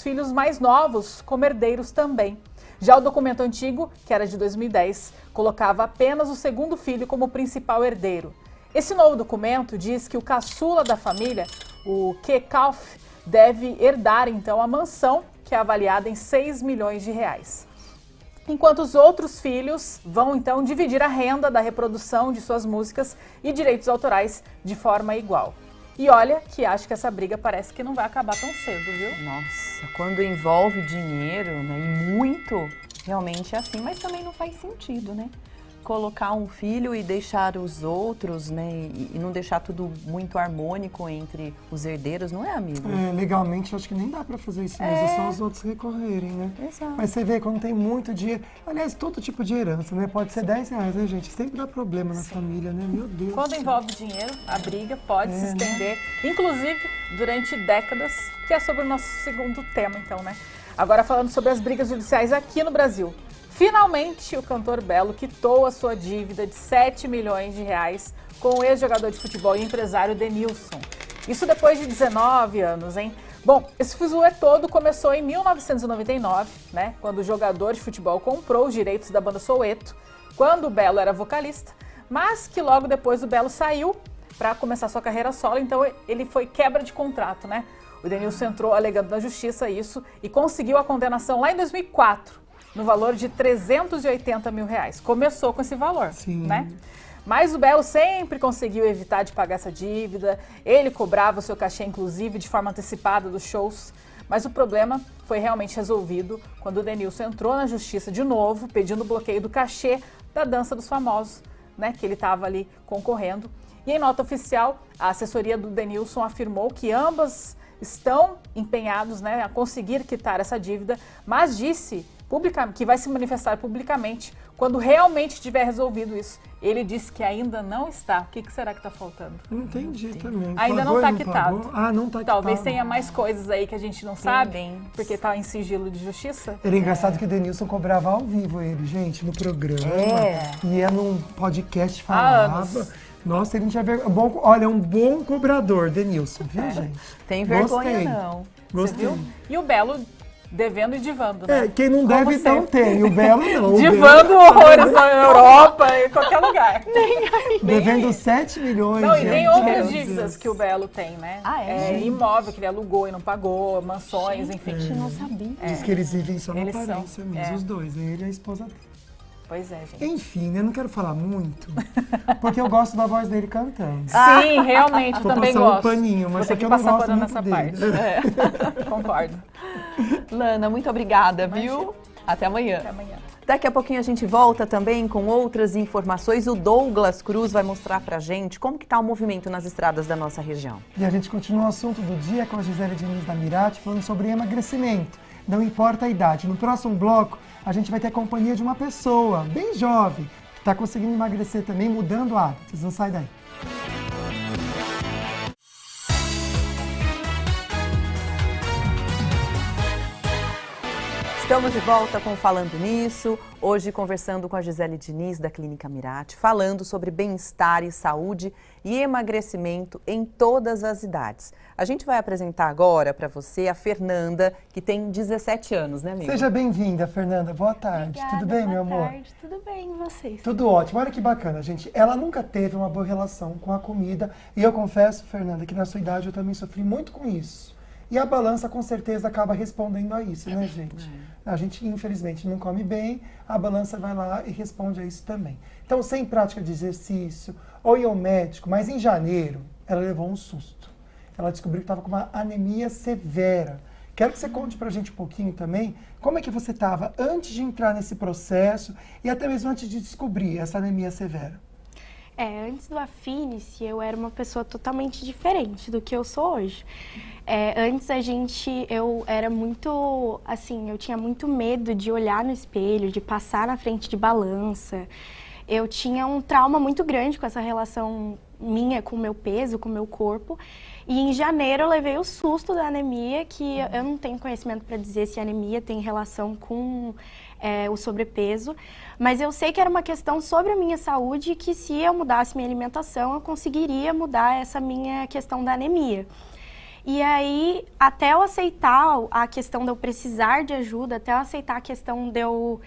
filhos mais novos como herdeiros também. Já o documento antigo, que era de 2010, colocava apenas o segundo filho como principal herdeiro. Esse novo documento diz que o caçula da família, o Kekauff, deve herdar então a mansão, que é avaliada em 6 milhões de reais. Enquanto os outros filhos vão então dividir a renda da reprodução de suas músicas e direitos autorais de forma igual. E olha que acho que essa briga parece que não vai acabar tão cedo, viu? Nossa, quando envolve dinheiro, né, e muito, realmente é assim, mas também não faz sentido, né? Colocar um filho e deixar os outros, né, e não deixar tudo muito harmônico entre os herdeiros, não é, amigo? Legalmente, acho que nem dá pra fazer isso mesmo, é só os outros recorrerem, né? Exato. Mas você vê, quando tem muito dinheiro, aliás, todo tipo de herança, né? Pode ser 10 reais, né, gente? Sempre dá problema na família, né? Meu Deus. Quando envolve dinheiro, a briga pode se estender, inclusive durante décadas, que é sobre o nosso segundo tema, então, né? Agora falando sobre as brigas judiciais aqui no Brasil. Finalmente, o cantor Belo quitou a sua dívida de 7 milhões de reais com o ex-jogador de futebol e empresário Denilson. Isso depois de 19 anos, hein? Bom, esse fuzuê todo começou em 1999, né? Quando o jogador de futebol comprou os direitos da banda Soweto, quando o Belo era vocalista, mas que logo depois o Belo saiu para começar sua carreira solo, então ele foi quebra de contrato, né? O Denilson entrou alegando na justiça isso e conseguiu a condenação lá em 2004. No valor de 380 mil reais. Começou com esse valor, né? Mas o Belo sempre conseguiu evitar de pagar essa dívida, ele cobrava o seu cachê, inclusive, de forma antecipada dos shows, mas o problema foi realmente resolvido quando o Denilson entrou na justiça de novo, pedindo o bloqueio do cachê da Dança dos Famosos, né, que ele estava ali concorrendo. E em nota oficial, a assessoria do Denilson afirmou que ambas estão empenhados, né, a conseguir quitar essa dívida, mas disse que vai se manifestar publicamente quando realmente tiver resolvido isso. Ele disse que ainda não está. O que será que está faltando? Não entendi também. Ainda não está quitado. Ah, não está quitado. Talvez tenha mais coisas aí que a gente não sabe, porque está em sigilo de justiça. Era engraçado que o Denilson cobrava ao vivo ele, gente, no programa. Ia num podcast, falava. Nossa, ele não tinha vergonha. Olha, é um bom cobrador, Denilson, viu, gente? Tem vergonha, Gostei. não. Gostei. Você viu? E o Belo devendo e divando, né? Quem não deve não tem, o Belo não. Divando horrores na Europa, em qualquer lugar. Devendo 7 milhões. Não, e tem gente, outras meu dívidas Deus. que o Belo tem, né? Ah, é? Imóvel que ele alugou e não pagou, mansões, enfim. Gente, não sabia. Diz que eles vivem só na Eles aparência são, mesmo, os dois, ele e a esposa dele. Pois é, gente. Enfim, eu não quero falar muito, porque eu gosto da voz dele cantando. Sim, realmente, eu Vou também passar um gosto. paninho, mas Vou ter só que que eu não passar gosto pano muito nessa dele. parte. Concordo. Lana, muito obrigada, viu? Até amanhã. Até amanhã. Daqui a pouquinho a gente volta também com outras informações. O Douglas Cruz vai mostrar pra gente como que tá o movimento nas estradas da nossa região. E a gente continua o assunto do dia com a Gisele Diniz da Mirati, falando sobre emagrecimento. Não importa a idade. No próximo bloco, a gente vai ter a companhia de uma pessoa bem jovem, que está conseguindo emagrecer também, mudando hábitos. Não sai daí. Estamos de volta com Falando Nisso, hoje conversando com a Gisele Diniz da Clínica Mirati, falando sobre bem-estar e saúde e emagrecimento em todas as idades. A gente vai apresentar agora para você a Fernanda, que tem 17 anos, né, amiga? Seja bem-vinda, Fernanda. Boa tarde. Obrigada, Tudo bem, meu amor? Boa tarde, tudo bem, e vocês? Tudo ótimo. Olha que bacana, gente. Ela nunca teve uma boa relação com a comida. E eu confesso, Fernanda, que na sua idade eu também sofri muito com isso. E a balança, com certeza, acaba respondendo a isso, né, gente? A gente, infelizmente, não come bem, a balança vai lá e responde a isso também. Então, sem prática de exercício, ou ir ao médico, mas em janeiro, ela levou um susto. Ela descobriu que estava com uma anemia severa. Quero que você conte pra gente um pouquinho também como é que você estava antes de entrar nesse processo e até mesmo antes de descobrir essa anemia severa. Antes do Affinity, eu era uma pessoa totalmente diferente do que eu sou hoje. Antes eu era muito, assim, eu tinha muito medo de olhar no espelho, de passar na frente de balança. Eu tinha um trauma muito grande com essa relação minha com o meu peso, com o meu corpo. E em janeiro eu levei o susto da anemia, que eu não tenho conhecimento para dizer se a anemia tem relação com o sobrepeso, mas eu sei que era uma questão sobre a minha saúde e que se eu mudasse minha alimentação, eu conseguiria mudar essa minha questão da anemia. E aí, até eu aceitar a questão de eu precisar de ajuda, até eu aceitar a questão de eu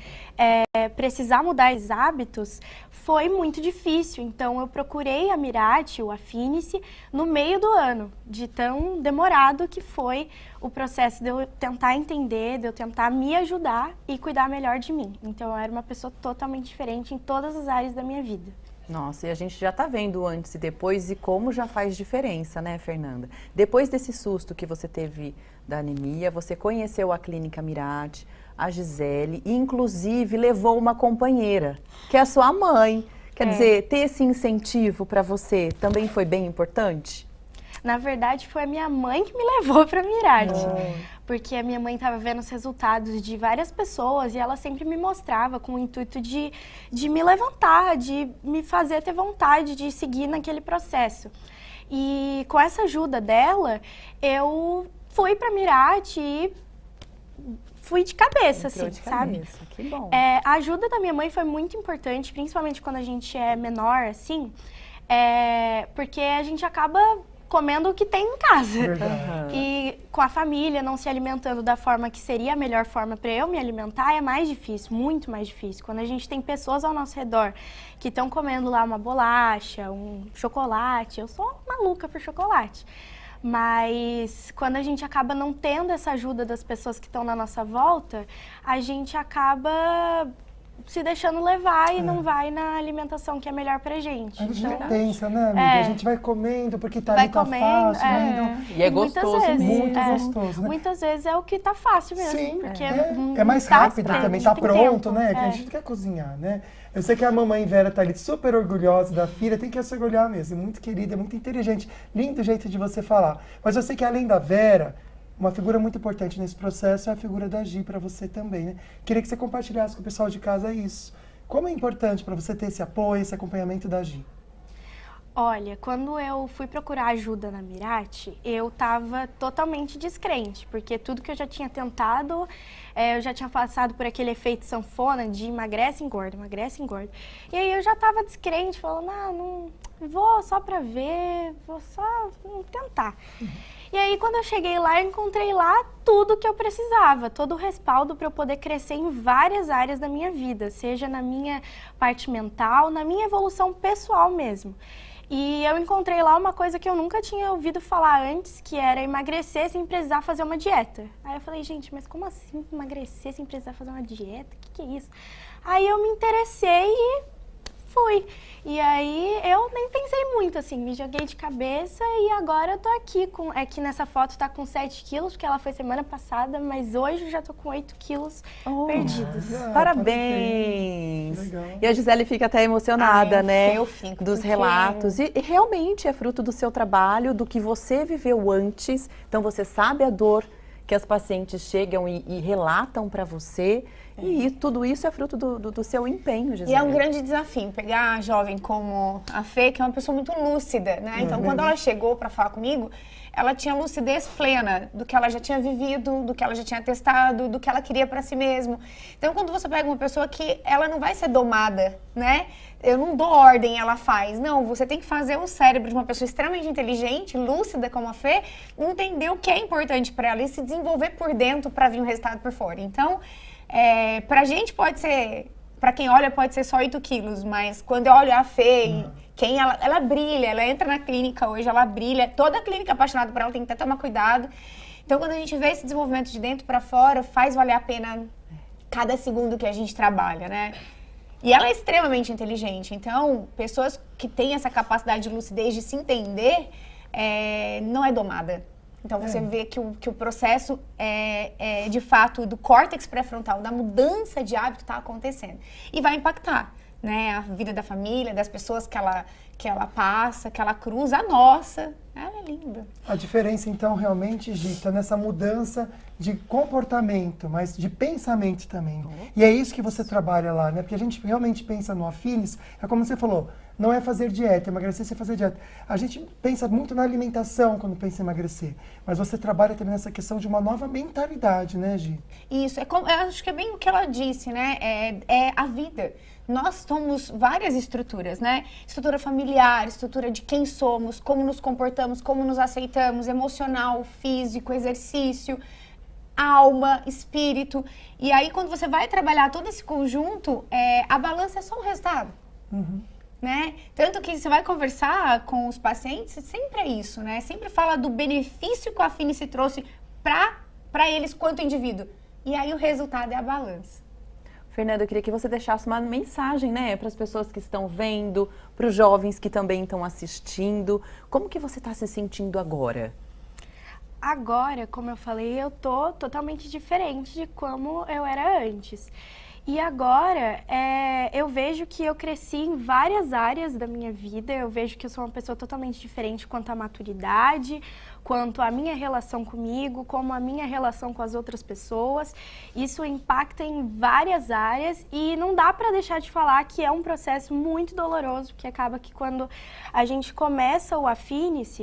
precisar mudar esses hábitos, foi muito difícil. Então, eu procurei a Mirati, o Affinity, no meio do ano, de tão demorado que foi o processo de eu tentar entender, de eu tentar me ajudar e cuidar melhor de mim. Então, eu era uma pessoa totalmente diferente em todas as áreas da minha vida. Nossa, e a gente já está vendo o antes e depois e como já faz diferença, né, Fernanda? Depois desse susto que você teve da anemia, você conheceu a Clínica Mirati, a Gisele, e inclusive levou uma companheira, que é a sua mãe. Quer dizer, ter esse incentivo para você também foi bem importante? Na verdade, foi a minha mãe que me levou para a Mirati. Porque a minha mãe estava vendo os resultados de várias pessoas e ela sempre me mostrava com o intuito de me levantar, de me fazer ter vontade de seguir naquele processo. E com essa ajuda dela, eu fui para a Mirati e fui de cabeça, Entrou assim, de sabe? cabeça. Que bom. A ajuda da minha mãe foi muito importante, principalmente quando a gente é menor, assim, porque a gente acaba comendo o que tem em casa. E com a família, não se alimentando da forma que seria a melhor forma para eu me alimentar, é mais difícil, muito mais difícil. Quando a gente tem pessoas ao nosso redor que estão comendo lá uma bolacha, um chocolate, eu sou maluca por chocolate. Mas quando a gente acaba não tendo essa ajuda das pessoas que estão na nossa volta, a gente acaba se deixando levar e não vai na alimentação que é melhor pra gente. A gente não pensa, né, amiga? A gente vai comendo porque tá ali, tá fácil. E é gostoso, muito gostoso, né? Muitas vezes é o que tá fácil mesmo. Sim, porque é mais rápido também, tá pronto, tempo, né? Que a gente quer cozinhar, né? Eu sei que a mamãe Vera tá ali super orgulhosa da filha, tem que se orgulhar mesmo, muito querida, muito inteligente, lindo jeito de você falar. Mas eu sei que além da Vera, uma figura muito importante nesse processo é a figura da Gi para você também, né? Queria que você compartilhasse com o pessoal de casa isso. Como é importante para você ter esse apoio, esse acompanhamento da Gi? Olha, quando eu fui procurar ajuda na Mirati, eu tava totalmente descrente, porque tudo que eu já tinha tentado, eu já tinha passado por aquele efeito sanfona de emagrece, engorda, emagrece, engorda. E aí eu já tava descrente, falando, não vou só pra ver, vou só tentar. E aí, quando eu cheguei lá, eu encontrei lá tudo que eu precisava, todo o respaldo para eu poder crescer em várias áreas da minha vida, seja na minha parte mental, na minha evolução pessoal mesmo. E eu encontrei lá uma coisa que eu nunca tinha ouvido falar antes, que era emagrecer sem precisar fazer uma dieta. Aí eu falei, gente, mas como assim emagrecer sem precisar fazer uma dieta? O que é isso? Aí eu me interessei e fui. E aí eu nem pensei muito, assim, me joguei de cabeça e agora eu tô aqui aqui nessa foto tá com 7 quilos, porque ela foi semana passada, mas hoje eu já tô com 8 quilos perdidos. Parabéns! E a Gisele fica até emocionada, né? Eu fico. Dos relatos. E realmente é fruto do seu trabalho, do que você viveu antes. Então você sabe a dor que as pacientes chegam e relatam para você. E tudo isso é fruto do seu empenho, Gisele. E é um grande desafio pegar a jovem como a Fê, que é uma pessoa muito lúcida, né? Então, quando ela chegou para falar comigo, ela tinha lucidez plena do que ela já tinha vivido, do que ela já tinha testado, do que ela queria para si mesma. Então, quando você pega uma pessoa que ela não vai ser domada, né? Eu não dou ordem, ela faz. Não, você tem que fazer o cérebro de uma pessoa extremamente inteligente, lúcida como a Fê, entender o que é importante para ela e se desenvolver por dentro para vir um resultado por fora. Então, pra gente pode ser, pra quem olha pode ser só 8 quilos, mas quando eu olho a Fê, ela brilha, ela entra na clínica hoje, ela brilha, toda a clínica apaixonada por ela, tem que até tomar cuidado. Então, quando a gente vê esse desenvolvimento de dentro pra fora, faz valer a pena cada segundo que a gente trabalha, né? E ela é extremamente inteligente, então, pessoas que têm essa capacidade de lucidez, de se entender, não é domada. Então, você vê que o processo, de fato, do córtex pré-frontal, da mudança de hábito está acontecendo. E vai impactar, né, a vida da família, das pessoas que ela passa, que ela cruza, a nossa. Ela é linda. A diferença, então, realmente, Gi, está nessa mudança de comportamento, mas de pensamento também. E é isso que você trabalha lá, né? Porque a gente realmente pensa no Affinis, é como você falou, não é fazer dieta, emagrecer sem fazer dieta. A gente pensa muito na alimentação quando pensa em emagrecer, mas você trabalha também nessa questão de uma nova mentalidade, né, Gi? Isso, eu acho que é bem o que ela disse, né? É a vida. Nós somos várias estruturas, né? Estrutura familiar, estrutura de quem somos, como nos comportamos, como nos aceitamos, emocional, físico, exercício, alma, espírito. E aí, quando você vai trabalhar todo esse conjunto, a balança é só um resultado. Né? Tanto que você vai conversar com os pacientes, sempre é isso, né? Sempre fala do benefício que o Affinis trouxe para eles quanto indivíduo. E aí o resultado é a balança. Fernanda, eu queria que você deixasse uma mensagem, né, para as pessoas que estão vendo, para os jovens que também estão assistindo. Como que você está se sentindo agora? Agora, como eu falei, eu tô totalmente diferente de como eu era antes. E agora, eu vejo que eu cresci em várias áreas da minha vida, eu vejo que eu sou uma pessoa totalmente diferente quanto à maturidade, quanto à minha relação comigo, como a minha relação com as outras pessoas. Isso impacta em várias áreas e não dá para deixar de falar que é um processo muito doloroso, porque acaba que quando a gente começa o Affinis,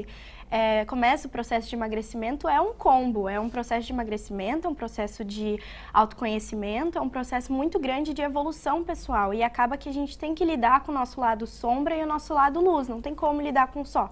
começa o processo de emagrecimento, é um combo, é um processo de emagrecimento, é um processo de autoconhecimento, é um processo muito grande de evolução pessoal e acaba que a gente tem que lidar com o nosso lado sombra e o nosso lado luz, não tem como lidar com só.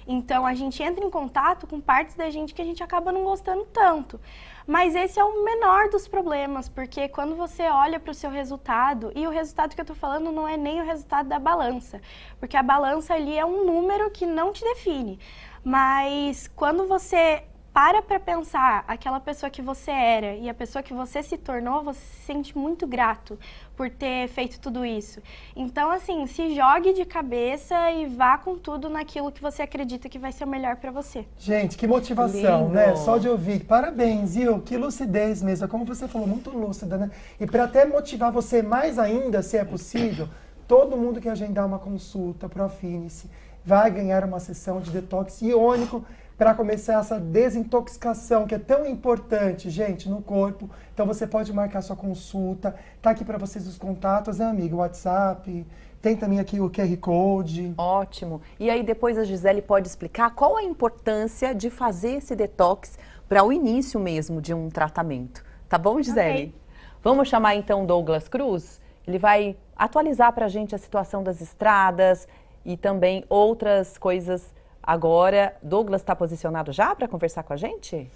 Então a gente entra em contato com partes da gente que a gente acaba não gostando tanto. Mas esse é o menor dos problemas, porque quando você olha para o seu resultado, e o resultado que eu estou falando não é nem o resultado da balança, porque a balança ali é um número que não te define. Mas quando você para pensar aquela pessoa que você era e a pessoa que você se tornou, você se sente muito grato por ter feito tudo isso. Então, assim, se jogue de cabeça e vá com tudo naquilo que você acredita que vai ser o melhor para você. Gente, que motivação, né? Só de ouvir. Parabéns, viu? Que lucidez mesmo. Como você falou, muito lúcida, né? E para até motivar você mais ainda, se é possível, todo mundo que agendar uma consulta pro Affinis vai ganhar uma sessão de detox iônico para começar essa desintoxicação que é tão importante, gente, no corpo. Então você pode marcar sua consulta. Tá aqui para vocês os contatos, né, amiga? WhatsApp, Tem também aqui o QR Code. Ótimo. E aí depois a Gisele pode explicar qual a importância de fazer esse detox para o início mesmo de um tratamento. Tá bom, Gisele? Okay. Vamos chamar então Douglas Cruz? Ele vai atualizar para a gente a situação das estradas e também outras coisas agora. Douglas está posicionado já para conversar com a gente?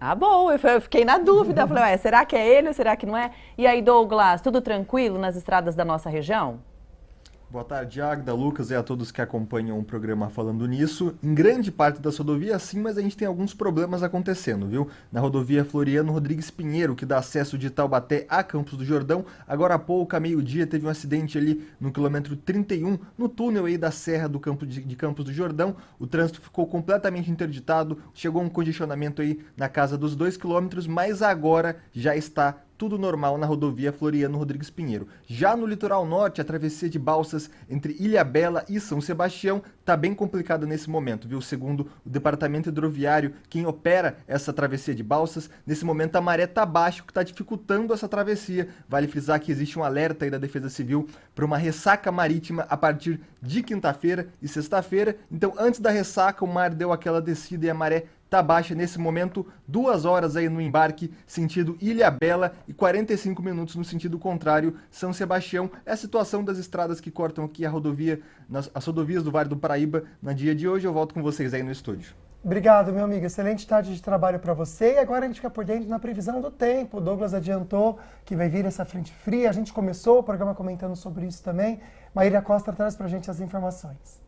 Ah, bom, eu fiquei na dúvida, falei, será que é ele ou será que não é? E aí, Douglas, tudo tranquilo nas estradas da nossa região? Boa tarde, Agda, Lucas e a todos que acompanham o programa Falando Nisso. Em grande parte das rodovias, sim, mas a gente tem alguns problemas acontecendo, viu? Na rodovia Floriano Rodrigues Pinheiro, que dá acesso de Taubaté a Campos do Jordão, agora há pouco, a meio-dia, teve um acidente ali no quilômetro 31, no túnel aí da Serra do de Campos do Jordão. O trânsito ficou completamente interditado, chegou um congestionamento aí na casa dos 2 quilômetros, mas agora já está tudo normal na rodovia Floriano Rodrigues Pinheiro. Já no litoral norte, a travessia de Balsas entre Ilhabela e São Sebastião está bem complicada nesse momento, viu? Segundo o Departamento Hidroviário, quem opera essa travessia de Balsas, nesse momento a maré está baixa, o que está dificultando essa travessia. Vale frisar que existe um alerta aí da Defesa Civil para uma ressaca marítima a partir de quinta-feira e sexta-feira. Então, antes da ressaca, o mar deu aquela descida e a maré está baixa nesse momento, 2 horas aí no embarque, sentido Ilhabela, e 45 minutos no sentido contrário, São Sebastião. É a situação das estradas que cortam aqui a rodovia, as rodovias do Vale do Paraíba no dia de hoje. Eu volto com vocês aí no estúdio. Obrigado, meu amigo. Excelente tarde de trabalho para você. E agora a gente fica por dentro na previsão do tempo. O Douglas adiantou que vai vir essa frente fria. A gente começou o programa comentando sobre isso também. Maíra Costa traz para a gente as informações.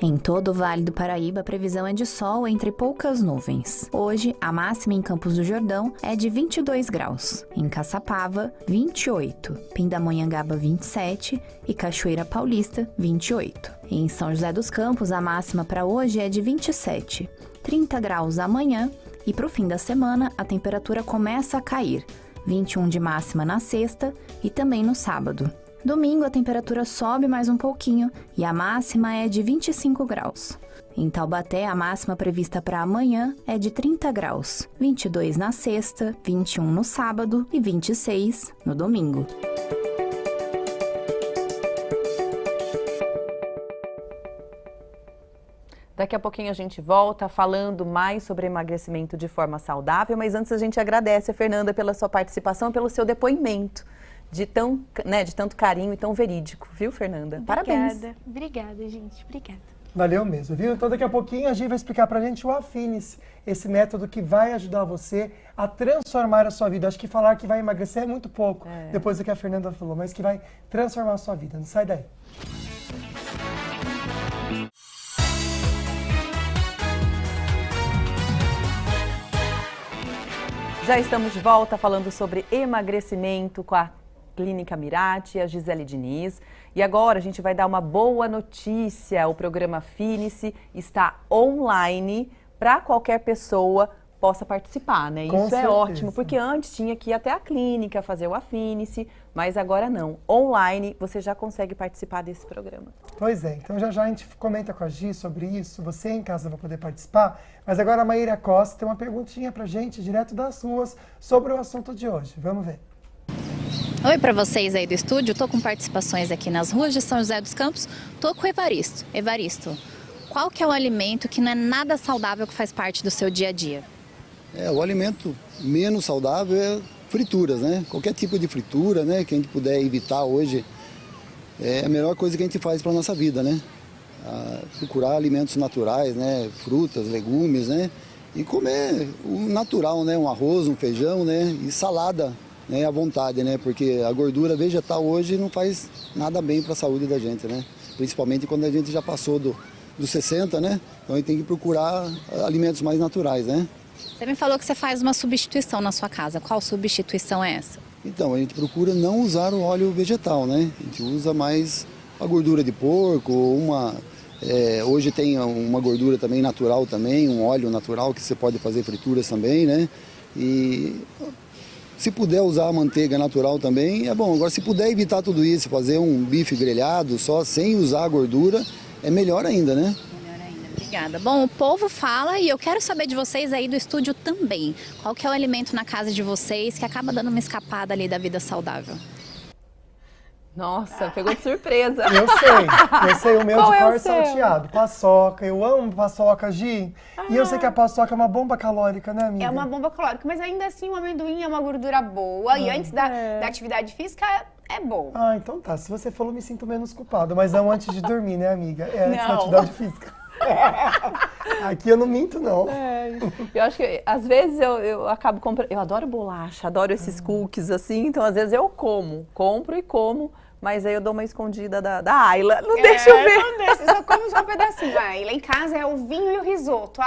Em todo o Vale do Paraíba, a previsão é de sol entre poucas nuvens. Hoje, a máxima em Campos do Jordão é de 22 graus. Em Caçapava, 28. Pindamonhangaba, 27. E Cachoeira Paulista, 28. Em São José dos Campos, a máxima para hoje é de 27. 30 graus amanhã. E para o fim da semana, a temperatura começa a cair. 21 de máxima na sexta e também no sábado. Domingo, a temperatura sobe mais um pouquinho e a máxima é de 25 graus. Em Taubaté, a máxima prevista para amanhã é de 30 graus, 22 na sexta, 21 no sábado e 26 no domingo. Daqui a pouquinho a gente volta falando mais sobre emagrecimento de forma saudável, mas antes a gente agradece a Fernanda pela sua participação e pelo seu depoimento. De tanto carinho e tão verídico, viu, Fernanda? Parabéns. Obrigada, gente. Obrigada. Valeu mesmo, viu? Então daqui a pouquinho a Gi vai explicar pra gente o Afine-se, esse método que vai ajudar você a transformar a sua vida. Acho que falar que vai emagrecer é muito pouco, depois do que a Fernanda falou, mas que vai transformar a sua vida. Não sai daí. Já estamos de volta falando sobre emagrecimento com a Clínica Mirati, a Gisele Diniz. E agora a gente vai dar uma boa notícia. O programa Afine-se está online para qualquer pessoa possa participar, né? Com Isso certeza. É ótimo, porque antes tinha que ir até a clínica fazer o Afine-se, mas agora não. Online você já consegue participar desse programa. Pois é, então já a gente comenta com a Gi sobre isso, você em casa vai poder participar, mas agora a Maíra Costa tem uma perguntinha pra gente, direto das ruas, sobre o assunto de hoje. Vamos ver. Oi para vocês aí do estúdio, estou com participações aqui nas ruas de São José dos Campos, estou com o Evaristo. Evaristo, qual que é o alimento que não é nada saudável que faz parte do seu dia a dia? O alimento menos saudável é frituras, né? Qualquer tipo de fritura, né, que a gente puder evitar hoje, é a melhor coisa que a gente faz para a nossa vida, né? Procurar alimentos naturais, né, frutas, legumes, né? E comer o natural, né, um arroz, um feijão, né, e salada, né, à vontade, né? Porque a gordura vegetal hoje não faz nada bem para a saúde da gente, né? Principalmente quando a gente já passou dos 60, né? Então a gente tem que procurar alimentos mais naturais, né? Você me falou que você faz uma substituição na sua casa. Qual substituição é essa? Então, a gente procura não usar o óleo vegetal, né? A gente usa mais a gordura de porco, hoje tem uma gordura também natural também, um óleo natural que você pode fazer frituras também, né? E se puder usar a manteiga natural também, é bom. Agora, se puder evitar tudo isso, fazer um bife grelhado só sem usar a gordura, é melhor ainda, né? Obrigada. Bom, o povo fala e eu quero saber de vocês aí do estúdio também. Qual que é o alimento na casa de vocês que acaba dando uma escapada ali da vida saudável? Nossa, pegou de surpresa. Eu sei o meu de cor salteado. Paçoca, eu amo paçoca, Gi. E eu sei que a paçoca é uma bomba calórica, né, amiga? É uma bomba calórica, mas ainda assim o amendoim é uma gordura boa. E antes da atividade física é bom. Ah, então tá. Se você falou, me sinto menos culpado. Mas não antes de dormir, né, amiga? É antes da atividade física. Aqui eu não minto, não. Eu acho que, às vezes, eu acabo comprando... Eu adoro bolacha, adoro esses cookies, assim. Então, às vezes, eu compro e como. Mas aí eu dou uma escondida da Ayla. Não deixa eu ver. Não deixa, só como só um pedacinho. Aí lá em casa é o vinho e o risoto.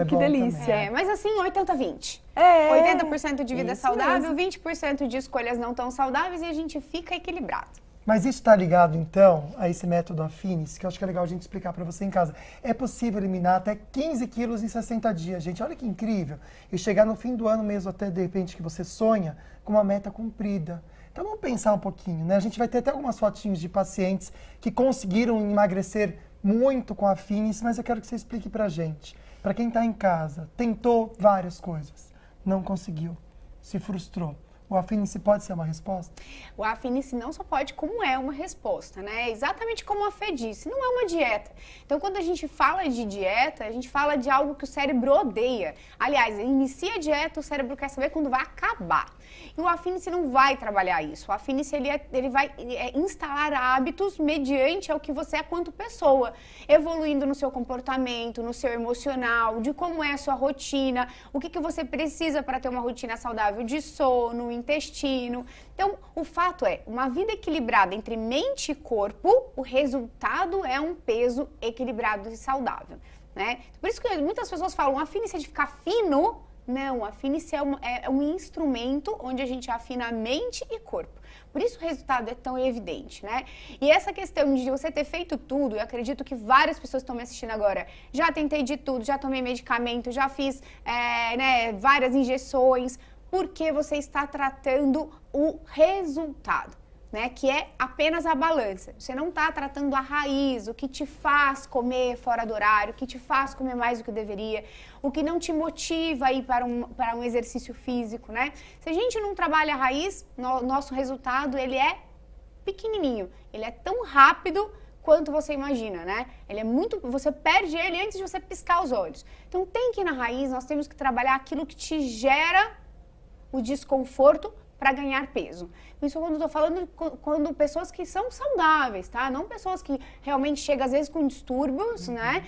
Que delícia. Mas assim, 80-20. 80% de vida saudável, 20% de escolhas não tão saudáveis e a gente fica equilibrado. Mas isso está ligado, então, a esse método Affinis, que eu acho que é legal a gente explicar para você em casa. É possível eliminar até 15 quilos em 60 dias, gente. Olha que incrível. E chegar no fim do ano mesmo, até de repente que você sonha, com uma meta cumprida. Então vamos pensar um pouquinho, né? A gente vai ter até algumas fotinhos de pacientes que conseguiram emagrecer muito com a Affinis, mas eu quero que você explique pra gente. Para quem está em casa, tentou várias coisas, não conseguiu, se frustrou. O Affinis pode ser uma resposta? O Affinis não só pode, como é uma resposta, né? Exatamente como a Fê disse, não é uma dieta. Então, quando a gente fala de dieta, a gente fala de algo que o cérebro odeia. Aliás, inicia a dieta, o cérebro quer saber quando vai acabar. E o Affinis não vai trabalhar isso. O Affinis ele vai instalar hábitos mediante ao que você é quanto pessoa, evoluindo no seu comportamento, no seu emocional, de como é a sua rotina, o que você precisa para ter uma rotina saudável de sono, intestino. Então, o fato é, uma vida equilibrada entre mente e corpo, o resultado é um peso equilibrado e saudável, né? Por isso que muitas pessoas falam, Affinis é de ficar fino. Não, a Affinis é um instrumento onde a gente afina mente e corpo. Por isso o resultado é tão evidente, né? E essa questão de você ter feito tudo, eu acredito que várias pessoas estão me assistindo agora, já tentei de tudo, já tomei medicamento, já fiz várias injeções, porque você está tratando o resultado, né? Que é apenas a balança. Você não está tratando a raiz, o que te faz comer fora do horário, o que te faz comer mais do que deveria, o que não te motiva a ir para um exercício físico, né? Se a gente não trabalha a raiz, nosso resultado, ele é pequenininho, ele é tão rápido quanto você imagina, né? Ele é você perde ele antes de você piscar os olhos. Então tem que ir na raiz, nós temos que trabalhar aquilo que te gera o desconforto para ganhar peso. Isso quando eu estou falando quando pessoas que são saudáveis, tá? Não pessoas que realmente chegam às vezes com distúrbios, né?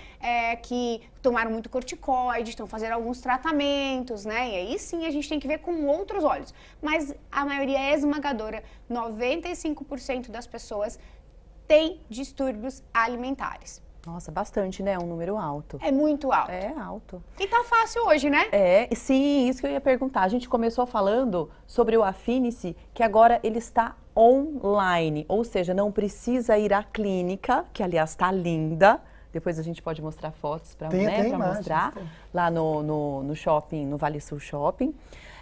Que tomaram muito corticoide, estão fazendo alguns tratamentos, né? E aí sim a gente tem que ver com outros olhos. Mas a maioria é esmagadora, 95% das pessoas tem distúrbios alimentares. Nossa, bastante, né? É um número alto. É muito alto. É alto. E tá fácil hoje, né? Sim, isso que eu ia perguntar. A gente começou falando sobre o Affinis, que agora ele está online, ou seja, não precisa ir à clínica, que aliás está linda. Depois a gente pode mostrar fotos para mostrar lá no shopping, no Vale Sul Shopping.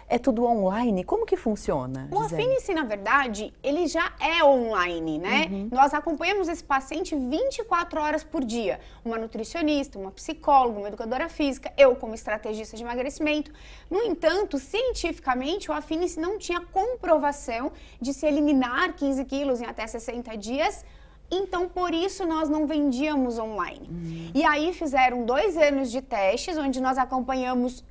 É tudo online? Como que funciona, O Affinis, na verdade, ele já é online, né? Nós acompanhamos esse paciente 24 horas por dia. Uma nutricionista, uma psicóloga, uma educadora física, eu como estrategista de emagrecimento. No entanto, cientificamente, o Affinis não tinha comprovação de se eliminar 15 quilos em até 60 dias. Então, por isso, nós não vendíamos online. E aí, fizeram 2 anos de testes, onde nós acompanhamos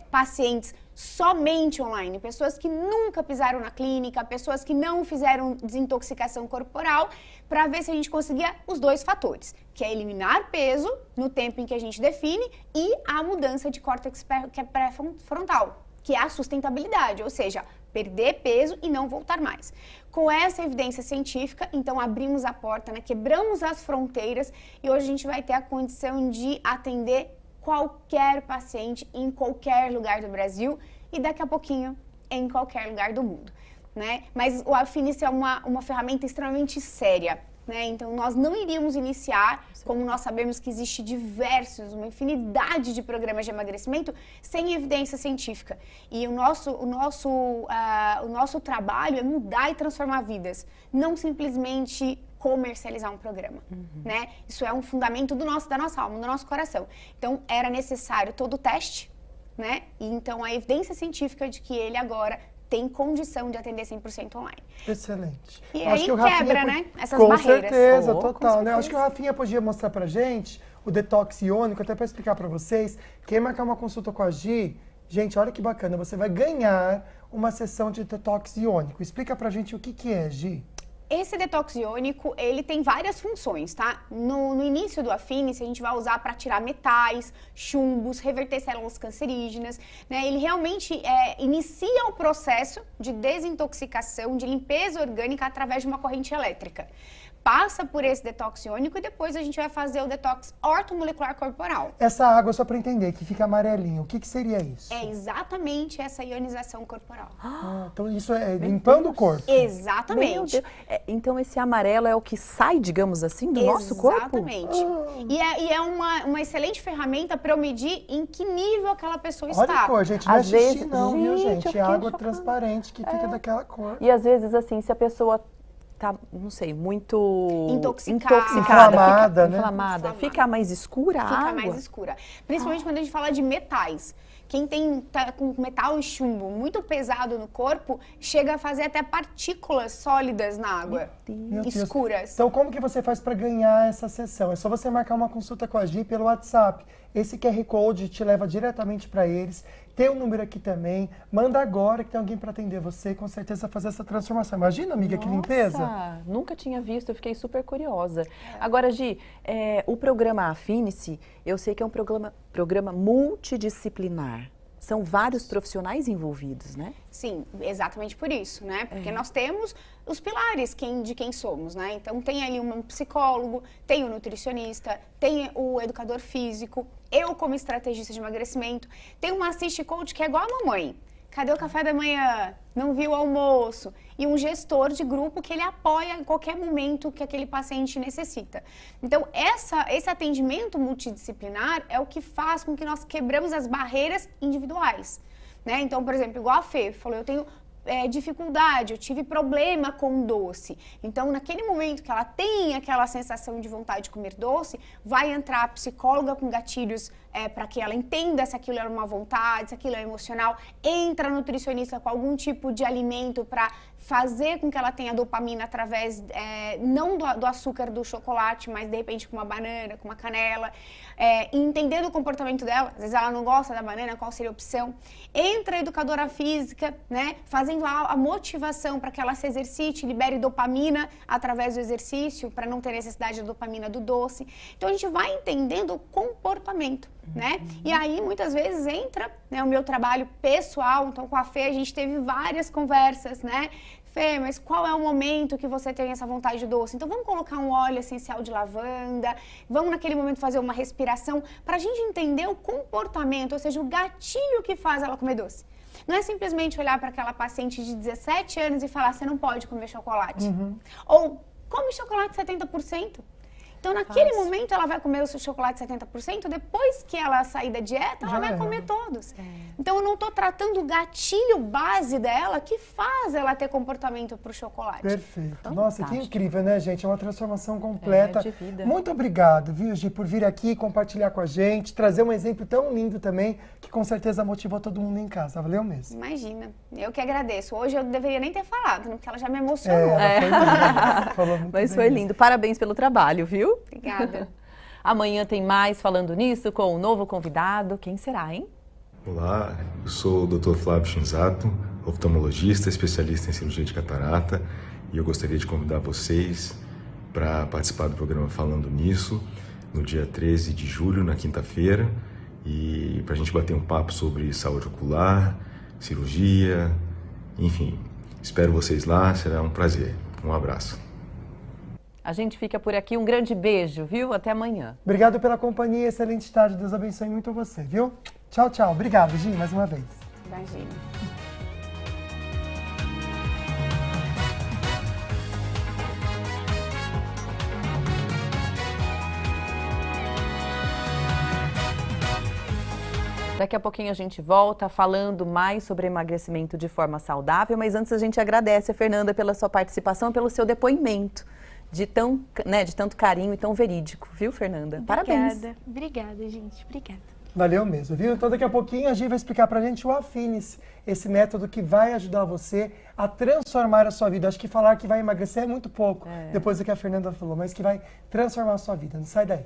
pacientes somente online, pessoas que nunca pisaram na clínica, pessoas que não fizeram desintoxicação corporal, para ver se a gente conseguia os 2 fatores, que é eliminar peso no tempo em que a gente define e a mudança de córtex pré-frontal, que é a sustentabilidade, ou seja, perder peso e não voltar mais. Com essa evidência científica, então abrimos a porta, né, quebramos as fronteiras e hoje a gente vai ter a condição de atender qualquer paciente em qualquer lugar do Brasil e daqui a pouquinho em qualquer lugar do mundo, né? Mas o Affinis é uma ferramenta extremamente séria, né? Então nós não iríamos iniciar, como nós sabemos que existe uma infinidade de programas de emagrecimento sem evidência científica. E o nosso trabalho é mudar e transformar vidas, não simplesmente comercializar um programa, né? Isso é um fundamento da nossa alma, do nosso coração. Então, era necessário todo o teste, né? E então, a evidência científica de que ele agora tem condição de atender 100% online. Excelente. E Acho aí que o Rafinha quebra, né? Essas com barreiras. Certeza, Com total, né? certeza. Acho que o Rafinha podia mostrar pra gente o detox iônico, até para explicar para vocês. Quem marcar uma consulta com a Gi, gente, olha que bacana, você vai ganhar uma sessão de detox iônico. Explica pra gente o que é, Gi. Esse detox iônico, ele tem várias funções, tá? No início do Affinis, a gente vai usar para tirar metais, chumbos, reverter células cancerígenas, né? Ele realmente inicia o processo de desintoxicação, de limpeza orgânica através de uma corrente elétrica. Passa por esse detox iônico e depois a gente vai fazer o detox ortomolecular corporal. Essa água, só para entender, que fica amarelinho, o que seria isso? É exatamente essa ionização corporal. Então isso é limpando o corpo. Exatamente. Meu Deus. Então esse amarelo é o que sai, digamos assim, do nosso corpo? Exatamente. E é uma excelente ferramenta para eu medir em que nível aquela pessoa Olha está. a cor, gente, não é xixi não, viu, gente? É água transparente que fica daquela cor. E às vezes, assim, se a pessoa tá, não sei, muito intoxicada, inflamada, né? Inflamada. Fica mais escura a água? Fica mais escura. Principalmente quando a gente fala de metais. Quem tá com metal e chumbo muito pesado no corpo, chega a fazer até partículas sólidas na água, escuras. Então, como que você faz para ganhar essa sessão? É só você marcar uma consulta com a Gi pelo WhatsApp. Esse QR Code te leva diretamente para eles. Tem um número aqui também. Manda agora que tem alguém para atender você, com certeza fazer essa transformação. Imagina, amiga, que limpeza. Nunca tinha visto, eu fiquei super curiosa. Agora, Gi, o programa Affinis, eu sei que é um programa multidisciplinar. São vários profissionais envolvidos, né? Sim, exatamente por isso, né? Porque nós temos os pilares de quem somos, né? Então tem ali um psicólogo, tem o nutricionista, tem o educador físico, eu como estrategista de emagrecimento, tem uma assist coach que é igual a mamãe. Cadê o café da manhã? Não viu o almoço? E um gestor de grupo que ele apoia em qualquer momento que aquele paciente necessita. Então, esse atendimento multidisciplinar é o que faz com que nós quebramos as barreiras individuais, né? Então, por exemplo, igual a Fê falou, eu tenho dificuldade, eu tive problema com doce. Então, naquele momento que ela tem aquela sensação de vontade de comer doce, vai entrar a psicóloga com gatilhos para que ela entenda se aquilo é uma vontade, se aquilo é emocional. Entra a nutricionista com algum tipo de alimento para fazer com que ela tenha dopamina através, não do açúcar do chocolate, mas de repente com uma banana, com uma canela. Entendendo o comportamento dela, às vezes ela não gosta da banana, qual seria a opção. Entra a educadora física, né, fazendo a motivação para que ela se exercite, libere dopamina através do exercício, para não ter necessidade da dopamina do doce. Então a gente vai entendendo o comportamento, né? E aí muitas vezes entra, né, o meu trabalho pessoal. Então com a Fê a gente teve várias conversas, né? Fê, mas qual é o momento que você tem essa vontade de doce? Então vamos colocar um óleo essencial de lavanda, vamos naquele momento fazer uma respiração para a gente entender o comportamento, ou seja, o gatilho que faz ela comer doce. Não é simplesmente olhar para aquela paciente de 17 anos e falar, você não pode comer chocolate. Ou come chocolate 70%. Então, naquele momento, ela vai comer o seu chocolate 70%, depois que ela sair da dieta, ela vai comer todos. Então, eu não estou tratando o gatilho base dela que faz ela ter comportamento para o chocolate. Perfeito. Nossa, que incrível, né, gente? É uma transformação completa. de vida. Muito obrigado, viu, Gi, por vir aqui compartilhar com a gente, trazer um exemplo tão lindo também, que com certeza motivou todo mundo em casa. Valeu mesmo. Imagina. Eu que agradeço. Hoje eu deveria nem ter falado, porque ela já me emocionou. Falou muito Mas bem foi mesmo. lindo. Parabéns pelo trabalho, viu? Obrigada. Amanhã tem mais Falando Nisso com um novo convidado. Quem será, hein? Olá, eu sou o Dr. Flávio Shinzato, oftalmologista, especialista em cirurgia de catarata, e eu gostaria de convidar vocês para participar do programa Falando Nisso, no dia 13 de julho, na quinta-feira, e para a gente bater um papo sobre saúde ocular, cirurgia, enfim. Espero vocês lá, será um prazer. Um abraço. A gente fica por aqui. Um grande beijo, viu? Até amanhã. Obrigado pela companhia, excelente tarde. Deus abençoe muito você, viu? Tchau, tchau. Obrigado, Gi, mais uma vez. Imagina. Daqui a pouquinho a gente volta falando mais sobre emagrecimento de forma saudável, mas antes a gente agradece a Fernanda pela sua participação e pelo seu depoimento de tanto carinho e tão verídico, viu, Fernanda? Parabéns. Obrigada, gente. Obrigada. Valeu mesmo, viu? Então daqui a pouquinho a Gi vai explicar pra gente o Afine-se, esse método que vai ajudar você a transformar a sua vida. Acho que falar que vai emagrecer é muito pouco, depois do que a Fernanda falou, mas que vai transformar a sua vida. Não sai daí.